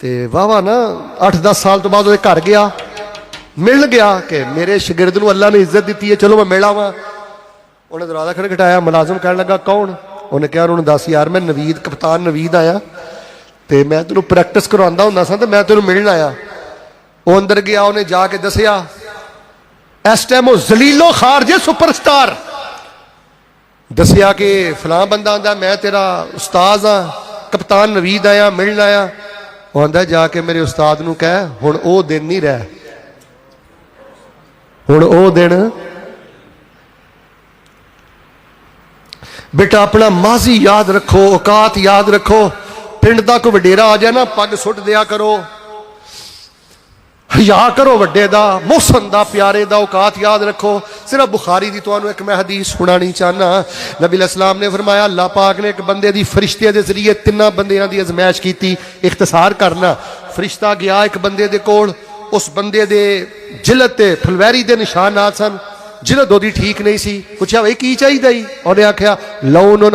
[SPEAKER 1] ਤੇ ਵਾਵਾ ਨਾ 8-10 ਸਾਲ ਤੋਂ ਬਾਅਦ ਉਹਦੇ ਘਰ ਗਿਆ, ਮਿਲ ਗਿਆ ਕਿ ਮੇਰੇ ਸ਼ਾਗਿਰਦ ਨੂੰ ਅੱਲਾ ਨੇ ਇੱਜ਼ਤ ਦਿੱਤੀ ਹੈ, ਚਲੋ ਮੈਂ ਮਿਲ ਆਵਾਂ। ਉਹਨੇ ਦਰਵਾਜ਼ਾ ਖੜਖੜਾਇਆ, ਮੁਲਾਜ਼ਮ ਕਹਿਣ ਲੱਗਾ ਕੌਣ? ਉਹਨੇ ਕਿਹਾ ਉਹਨੂੰ ਦੱਸ ਯਾਰ ਮੈਂ ਨਵੀਦ, ਕਪਤਾਨ ਨਵੀਦ ਆਇਆ ਤੇ ਮੈਂ ਤੈਨੂੰ ਪ੍ਰੈਕਟਿਸ ਕਰਵਾਉਂਦਾ ਹੁੰਦਾ ਸਾਂ ਤੇ ਮੈਂ ਤੈਨੂੰ ਮਿਲਣ ਆਇਆ। ਉਹ ਅੰਦਰ ਗਿਆ, ਉਹਨੇ ਜਾ ਕੇ ਦੱਸਿਆ ਇਸ ਟਾਈਮ ਉਹ ਜ਼ਲੀਲੋ ਖਾਰ ਜੇ ਸੁਪਰਸਟਾਰ, ਦੱਸਿਆ ਕਿ ਫਲਾਂ ਬੰਦਾ ਆਂਦਾ ਮੈਂ ਤੇਰਾ ਉਸਤਾਦ ਹਾਂ, ਕਪਤਾਨ ਨਵੀਦ ਆਇਆ, ਮਿਲਣ ਆਇਆ। ਉਹ ਆਂਦਾ ਜਾ ਕੇ ਮੇਰੇ ਉਸਤਾਦ ਨੂੰ ਕਹਿ ਹੁਣ ਉਹ ਦਿਨ ਨਹੀਂ ਰਹਿ, ਹੁਣ ਉਹ ਦਿਨ। ਬੇਟਾ ਆਪਣਾ ਮਾਜ਼ੀ ਯਾਦ ਰੱਖੋ, ਔਕਾਤ ਯਾਦ ਰੱਖੋ। ਪਿੰਡ ਦਾ ਕੋਈ ਵਡੇਰਾ ਆ ਜਾਏ ਨਾ, ਪੱਗ ਸੁੱਟ ਦਿਆ ਕਰੋ, ਹਿਆ ਕਰੋ ਵੱਡੇ ਦਾ, ਮੋਹਸਨ ਦਾ, ਪਿਆਰੇ ਦਾ, ਔਕਾਤ ਯਾਦ ਰੱਖੋ। ਸਿਰਫ ਬੁਖਾਰੀ ਦੀ ਤੁਹਾਨੂੰ ਇੱਕ ਮੈਂ ਹਦੀਸ ਸੁਣਾਣੀ ਚਾਹਨਾ। ਨਬੀ ਅਸਲਾਮ ਨੇ ਫਰਮਾਇਆ ਅੱਲਾਹ ਪਾਕ ਨੇ ਇੱਕ ਬੰਦੇ ਦੀ ਫਰਿਸ਼ਤੇ ਦੇ ਜ਼ਰੀਏ 3 ਬੰਦਿਆਂ ਦੀ ਅਜ਼ਮਾਇਸ਼ ਕੀਤੀ। ਇਖਤਸਾਰ ਕਰਨਾ, ਫਰਿਸ਼ਤਾ ਗਿਆ ਇੱਕ ਬੰਦੇ ਦੇ ਕੋਲ, ਉਸ ਬੰਦੇ ਦੇ ਜਿਲਦ ਤੇ ਫੁਲਵੈਰੀ ਦੇ ਨਿਸ਼ਾਨਾਤ ਸਨ, ਜਿਲਦ ਉਹਦੀ ਠੀਕ ਨਹੀਂ ਸੀ। ਪੁੱਛਿਆ ਬਈ ਕੀ ਚਾਹੀਦਾ ਹੀ? ਉਹਨੇ ਆਖਿਆ ਲੌਨੂਨ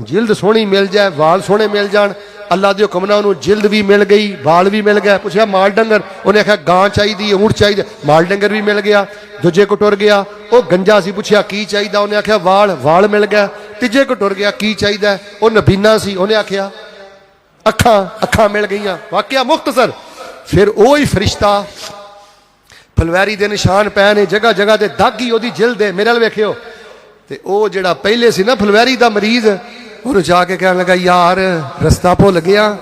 [SPEAKER 1] ਜਿਲਦ ਸੋਹਣੀ ਮਿਲ ਜਾਏ, ਵਾਲ ਸੋਹਣੇ ਮਿਲ ਜਾਣ। ਅੱਲਾ ਦੇ ਹੁਕਮ ਨਾਲ ਉਹਨੂੰ ਜਿਲਦ ਵੀ ਮਿਲ ਗਈ, ਵਾਲ ਵੀ ਮਿਲ ਗਿਆ। ਪੁੱਛਿਆ ਮਾਲ ਡੰਗਰ? ਉਹਨੇ ਆਖਿਆ ਗਾਂ ਚਾਹੀਦੀ, ਊਂਠ ਚਾਹੀਦਾ। ਮਾਲ ਡੰਗਰ ਵੀ ਮਿਲ ਗਿਆ। ਦੂਜੇ ਕੋ ਟੁਰ ਗਿਆ, ਉਹ ਗੰਜਾ ਸੀ। ਪੁੱਛਿਆ ਕੀ ਚਾਹੀਦਾ? ਉਹਨੇ ਆਖਿਆ ਵਾਲ ਮਿਲ ਗਿਆ। ਤੀਜੇ ਕੋ ਟੁਰ ਗਿਆ, ਕੀ ਚਾਹੀਦਾ? ਉਹ ਨਬੀਨਾ ਸੀ। ਉਹਨੇ ਆਖਿਆ ਅੱਖਾਂ ਮਿਲ ਗਈਆਂ। ਵਾਕਿਆ ਮੁਖਤਸਰ। ਫਿਰ ਉਹ ਹੀ ਫਰਿਸ਼ਤਾ, ਫਲਵੈਰੀ ਦੇ ਨਿਸ਼ਾਨ ਪੈ ਨੇ ਜਗ੍ਹਾ ਜਗ੍ਹਾ ਤੇ, ਦਾਗੀ ਉਹਦੀ ਜਿਲਦ ਹੈ। ਮੇਰੇ ਨਾਲ ਵੇਖਿਓ। ਤੇ ਉਹ ਜਿਹੜਾ ਪਹਿਲੇ ਸੀ ਨਾ ਫਲਵੈਰੀ ਦਾ ਮਰੀਜ਼, ਉਹਨੂੰ ਜਾ ਕੇ ਕਹਿਣ ਲੱਗਾ ਯਾਰ ਰਸਤਾ ਭੁੱਲ ਗਿਆ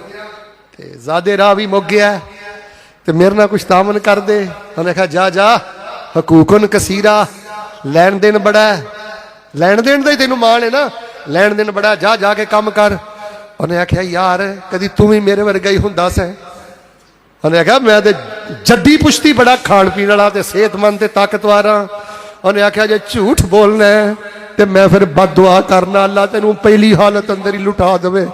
[SPEAKER 1] ਤੇ ਜ਼ਾਦੇ ਰਾਹ ਵੀ ਮੁੱਕ ਗਿਆ ਤੇ ਮੇਰੇ ਨਾਲ ਕੁਛ ਤਾਮਨ ਕਰ ਦੇ। ਉਹਨੇ ਕਿਹਾ ਜਾ ਹਕੂਕਨ ਕਸੀਰਾ, ਲੈਣ ਦੇਣ ਬੜਾ, ਲੈਣ ਦੇਣ ਦਾ ਹੀ ਤੈਨੂੰ ਮਾਣ ਹੈ ਨਾ, ਲੈਣ ਦੇਣ ਬੜਾ, ਜਾ ਕੇ ਕੰਮ ਕਰ। ਉਹਨੇ ਆਖਿਆ ਯਾਰ ਕਦੀ ਤੂੰ ਵੀ ਮੇਰੇ ਵਰਗਾ ਹੀ ਹੁੰਦਾ ਸੈਂ? ਉਹਨੇ ਆਖਿਆ ਮੈਂ ਤੇ ਜੱਦੀ ਪੁਸ਼ਤੀ ਬੜਾ ਖਾਣ ਪੀਣ ਵਾਲਾ ਤੇ ਸਿਹਤਮੰਦ ਤੇ ਤਾਕਤਵਰ ਹਾਂ। ਉਹਨੇ ਆਖਿਆ ਜੇ ਝੂਠ ਬੋਲਣਾ ਤੇ ਮੈਂ ਫਿਰ ਬਦਦੁਆ ਕਰਨਾ, ਅੱਲਾ ਤੈਨੂੰ ਪਹਿਲੀ ਹਾਲਤ ਅੰਦਰ ਹੀ ਲੁਟਾ ਦੇਵੇ,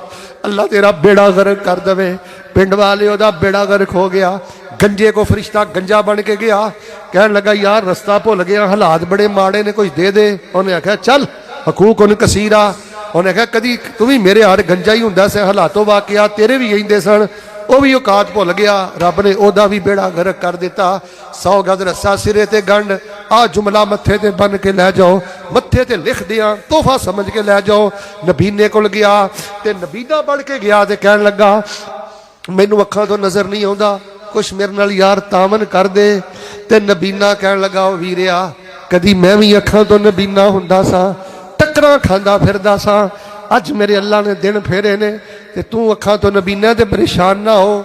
[SPEAKER 1] ਅੱਲਾ ਤੇਰਾ ਬੇੜਾ ਗਰਕ ਕਰ ਦੇਵੇ। ਪਿੰਡ ਵਾਲੇ ਉਹਦਾ ਬੇੜਾ ਗਰਕ ਹੋ ਗਿਆ। ਗੰਜੇ ਕੋ ਫਰਿਸ਼ਤਾ ਗੰਜਾ ਬਣ ਕੇ ਗਿਆ, ਕਹਿਣ ਲੱਗਾ ਯਾਰ ਰਸਤਾ ਭੁੱਲ ਗਿਆ, ਹਾਲਾਤ ਬੜੇ ਮਾੜੇ ਨੇ, ਕੁਝ ਦੇ ਦੇ। ਉਹਨੇ ਆਖਿਆ ਚੱਲ ਹਕੂਕਨ ਕਸੀਰਾ। ਉਹਨੇ ਆਖਿਆ ਕਦੀ ਤੂੰ ਵੀ ਮੇਰੇ ਹੱਥ ਗੰਜਾ ਹੀ ਹੁੰਦਾ ਸੀ, ਹਾਲਾਤੋਂ ਵਾਕਿਆ ਤੇਰੇ ਵੀ ਕਹਿੰਦੇ ਸਨ। ਉਹ ਵੀ ਔਕਾਤ ਭੁੱਲ ਗਿਆ, ਰੱਬ ਨੇ ਉਹਦਾ ਵੀ ਬੇੜਾ ਗਰਕ ਕਰ ਦਿੱਤਾ। 100 ਗਜ਼ ਰੱਸਾ ਸਿਰੇ ਤੇ ਗੰਢ, ਆ ਜੁਮਲਾ ਮੱਥੇ ਤੇ ਬੰਨ ਕੇ ਲੈ ਜਾਓ, ਮੱਥੇ ਤੇ ਲਿਖ ਦਿਆਂ, ਤੋਹਫਾ ਸਮਝ ਕੇ ਲੈ ਜਾਓ। ਨਬੀਨੇ ਕੋਲ ਗਿਆ ਤੇ ਨਬੀਨਾ ਬਣ ਕੇ ਗਿਆ ਤੇ ਕਹਿਣ ਲੱਗਾ ਮੈਨੂੰ ਅੱਖਾਂ ਤੋਂ ਨਜ਼ਰ ਨਹੀਂ ਆਉਂਦਾ, ਕੁਛ ਮੇਰੇ ਨਾਲ ਯਾਰ ਤਾਮਨ ਕਰ ਦੇ। ਤੇ ਨਬੀਨਾ ਕਹਿਣ ਲੱਗਾ ਉਹ ਵੀਰਿਆ ਕਦੀ ਮੈਂ ਵੀ ਅੱਖਾਂ ਤੋਂ ਨਬੀਨਾ ਹੁੰਦਾ ਸਾਂ, ਟੱਕਰਾਂ ਖਾਂਦਾ ਫਿਰਦਾ ਸਾਂ, ਅੱਜ ਮੇਰੇ ਅੱਲਾ ਨੇ ਦਿਨ ਫੇਰੇ ਨੇ ਤੇ ਤੂੰ ਅੱਖਾਂ ਤੋਂ ਨਬੀਨਾ ਤੇ ਪਰੇਸ਼ਾਨ ਨਾ ਹੋ।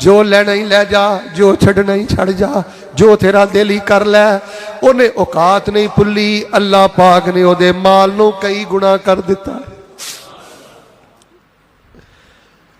[SPEAKER 1] ਜੋ ਲੈਣਾ ਹੀ ਲੈ ਜਾ, ਜੋ ਛੱਡਣਾ ਹੀ ਛੱਡ ਜਾ, ਜੋ ਤੇਰਾ ਦਿਲ ਹੀ ਕਰ ਲੈ। ਉਹਨੇ ਔਕਾਤ ਨਹੀਂ ਭੁੱਲੀ, ਅੱਲਾ ਪਾਕ ਨੇ ਉਹਦੇ ਮਾਲ ਨੂੰ ਕਈ ਗੁਣਾ ਕਰ ਦਿੱਤਾ।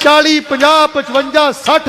[SPEAKER 1] 40 50 55 60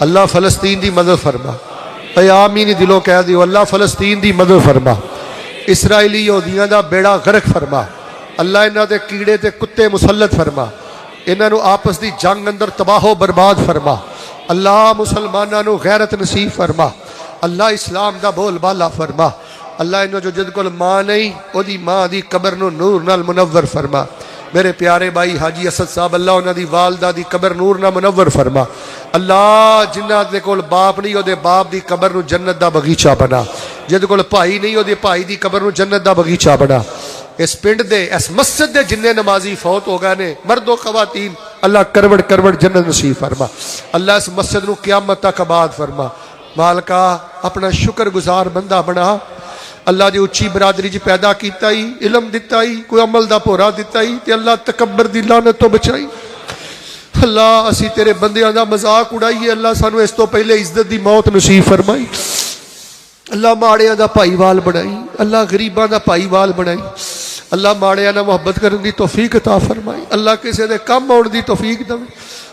[SPEAKER 1] اللہ فلسطین دی مدد فرما. اے آمین دلوں کہہ دیو اللہ فلسطین دی مدد فرما. اسرائیلی یہودیاں دا بیڑا غرق فرما. اللہ انہاں دے کیڑے تے کتے مسلط فرما. انہاں نو آپس دی جنگ اندر تباہ و برباد فرما. اللہ مسلماناں نو غیرت نصیب فرما. اللہ اسلام دا بول بالا فرما. اللہ انہوں جو جد کول ماں نہیں او دی ماں دی قبر نو نور نال منور فرما. میرے پیارے بھائی حاجی اسد صاحب اللہ انہاں دی والدہ دی قبر نور نال منور فرما. اللہ جنہاں دے کول باپ نہیں او دے باپ دی قبر نو جنت دا بغیچہ بنا. جد کول بھائی نہیں او دے بھائی دی قبر نو جنت دا بغیچہ بنا. اس پنڈ دے اس مسجد دے جننے نمازی فوت ہو گئے نے مرد و خواتین اللہ کروڑ کروڑ جنت نصیب فرما. اللہ اس مسجد نو قیامت تک آباد فرما. مالکا اپنا شکر گزار بندہ بنا. اللہ دی اچھی برادری جی پیدا کیتا ہی علم دیتا ہی کوئی عمل دا پورا دیتا ہی تے اللہ تکبر دی لعنت تو بچائی. اللہ اسی تیرے بندیاں دا مذاق اڑائیے. اللہ سانو اس تو پہلے عزت دی موت نصیب فرمائی. اللہ ماڑیاں دا بھائی وال بنائی. اللہ غریباں دا بھائی وال بنائی. اللہ ماڑیاں نہ محبت کرن دی توفیق عطا فرمائی. اللہ کسے دے کم آن دی توفیق دے.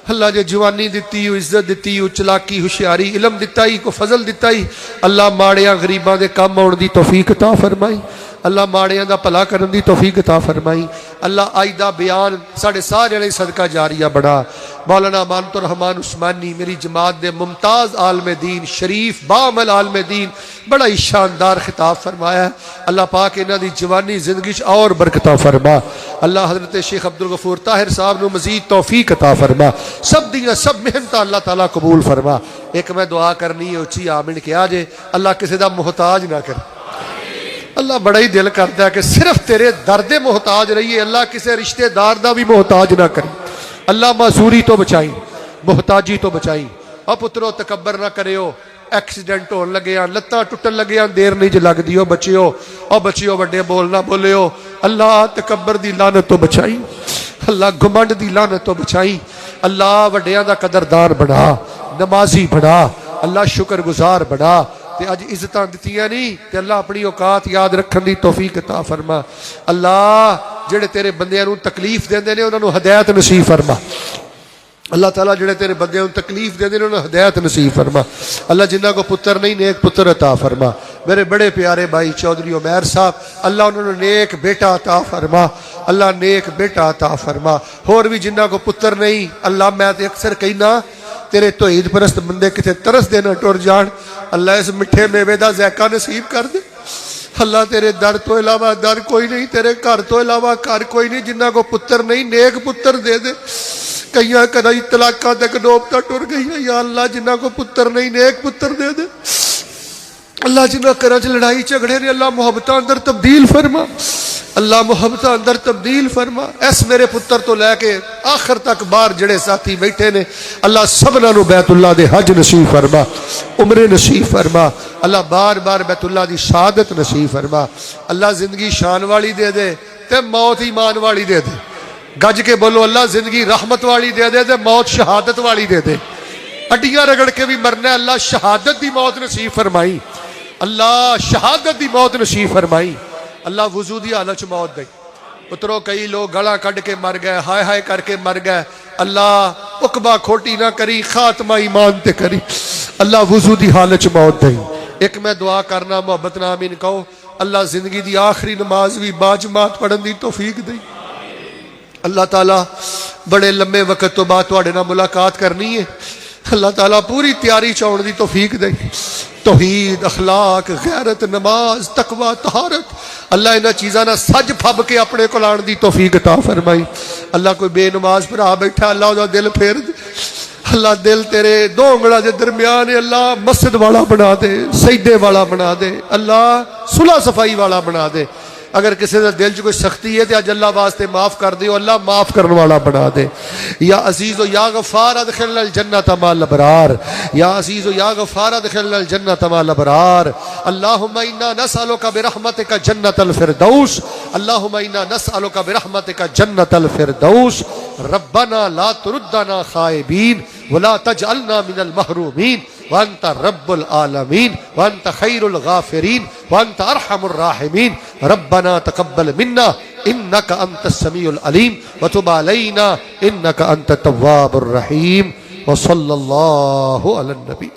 [SPEAKER 1] اللہ جے جوانی دیتی ہو عزت دیتی ہو چلاکی ہوشیاری علم دیتا ہی کو فضل دیتا ہی اللہ ماڑیاں غریباں دے کم آن دی توفیق عطا فرمائی. اللہ ماڑیاں دا بھلا کرن دی توفیق عطا فرمائی. اللہ آج دا بیان ساڑھے سارے علیہ صدقہ جاریہ بڑھا. مولانا مانت الرحمن عثمانی میری جماعت دے ممتاز عالم دین شریف بعمل عالم دین بڑا ہی شاندار خطاب فرمایا ہے. اللہ پاک انہاں دی جوانی زندگی اور برکتہ فرما. اللہ حضرت شیخ عبدالغفور طاہر صاحب نو مزید توفیق عطا فرما. سب دیاں سب محنت اللہ تعالیٰ قبول فرما. ایک میں دعا کرنی ہے اچھی آمین کیا جے اللہ کسی دا محتاج نہ کر. اللہ بڑا ہی دل کرتا ہے کہ صرف تیرے درد محتاج رہیے. اللہ کسی رشتہ دار دا بھی محتاج نہ کرے. اللہ معذوری تو بچائی محتاجی تو بچائی. اور پترو تکبر نہ کریو. ایکسیڈنٹ ہون لگے ہیں لتاں ٹوٹن لگے ہیں دیر نہیں لگ دیو بچیو اور بچیو بڑے بولنا بولیو. اللہ تکبر دی لعنت تو بچائی. اللہ گمنڈ دی لعنت تو بچائی. اللہ وڈیاں دا قدردان بنا نمازی بنا. اللہ شکر گزار بنا. تے اج عزتاں دتیاں نہیں تے اللہ اپنی اوقات یاد رکھن دی توفیق عطا فرما. اللہ جڑے تیرے بندیاں نوں تکلیف دیندے نے انہاں نوں ہدایت نصیب فرما. اللہ تعالیٰ جڑے تیرے بندیاں نوں تکلیف دیندے نے انہاں نوں ہدایت نصیب فرما. اللہ جنہاں کو پتر نہیں نیک پتر عطا فرما. میرے بڑے پیارے بھائی چودھری عمیر صاحب اللہ انہوں نے نیک بیٹا عطا فرما. اللہ نیک بیٹا عطا فرما. اور بھی جنہاں کو پتر نہیں اللہ میں تے اکثر کہنا تیرے توحید پرست بندے کتے ترس دینا ٹر جان. اللہ اس مٹھے میوے دا ذائقہ نصیب کر دے. اللہ تیرے در تو علاوہ در کوئی نہیں تیرے گھر تو علاوہ گھر کوئی نہیں. جنہاں کو پتر نہیں نیک پتر دے دے. کئیاں کدائی طلاقاں تک نوبتہ ٹر گئی ہے. یا اللہ جنہاں کو پتر نہیں نیک پتر دے دے. اللہ جنہاں کرج لڑائی جھگڑے نے اللہ محبتاں اندر تبدیل فرما. اللہ محبتاں اندر تبدیل فرما. اس میرے پتر تو لے کے آخر تک باہر جڑے ساتھی بیٹھے نے اللہ سبنا نو بیت اللہ دے حج نصیب فرما عمرے نصیب فرما. اللہ بار بار بیت اللہ دی شہادت نصیب فرما. اللہ زندگی شان والی دے دے تے موت ایمان والی دے دے. گج کے بولو اللہ زندگی رحمت والی دے دے تے موت شہادت والی دے دے. ہڈیاں رگڑ کے بھی مرنا ہے اللہ شہادت دی موت نصیب فرمائی. اللہ شہادت دی موت نصیب فرمائی. اللہ وضو دی حالت چ موت دئی. پترو کئی لوگ گلا کڈ کے مر گئے ہائے ہائے کر کے مر گئے. اللہ عقبہ کھوٹی نہ کری خاتمہ ایمان تے کری. اللہ وضو دی حالت چ موت دئی. ایک میں دعا کرنا محبت نہ آمین کہو. اللہ زندگی دی آخری نماز بھی باجماعت پڑھن دی توفیق دئی. اللہ تعالیٰ بڑے لمبے وقت تو بعد تواڈے نال ملاقات کرنی ہے. اللہ تعالیٰ پوری تیاری چاؤن دی توفیق دے. توحید اخلاق غیرت نماز تقوی طہارت اللہ انہاں چیزاں نہ سج پھب کے اپنے کول آن دی توفیق عطا فرمائی. اللہ کوئی بے نماز بھرا بیٹھا اللہ دا دل پھیر دے. اللہ دل تیرے دو انگڑاں دے درمیان اللہ مسجد والا بنا دے سجدے والا بنا دے. اللہ صلح صفائی والا بنا دے. اگر کسی دا دل چ کوئی سختی ہے تو اج اللہ واسطے معاف کر دیو. اللہ معاف کرنے والا بنا دے. یا عزیز و یا غفار ادخلنا الجنت مع الابرار. یا عزیز و یا غفار ادخلنا الجنت مع الابرار. اللهم انا نسألك برحمتك جنت الفردوس. اللهم انا نسألك برحمتك جنت الفردوس. ربنا لا تردنا خائبین ولا تجعلنا من المحرومین وانت رب العالمین وانت خیر الغافرین وانت ارحم الراحمین. ربنا تقبل منا انك انت السميع العليم وتب علينا انك انت التواب الرحيم. وصلی اللہ علی النبی.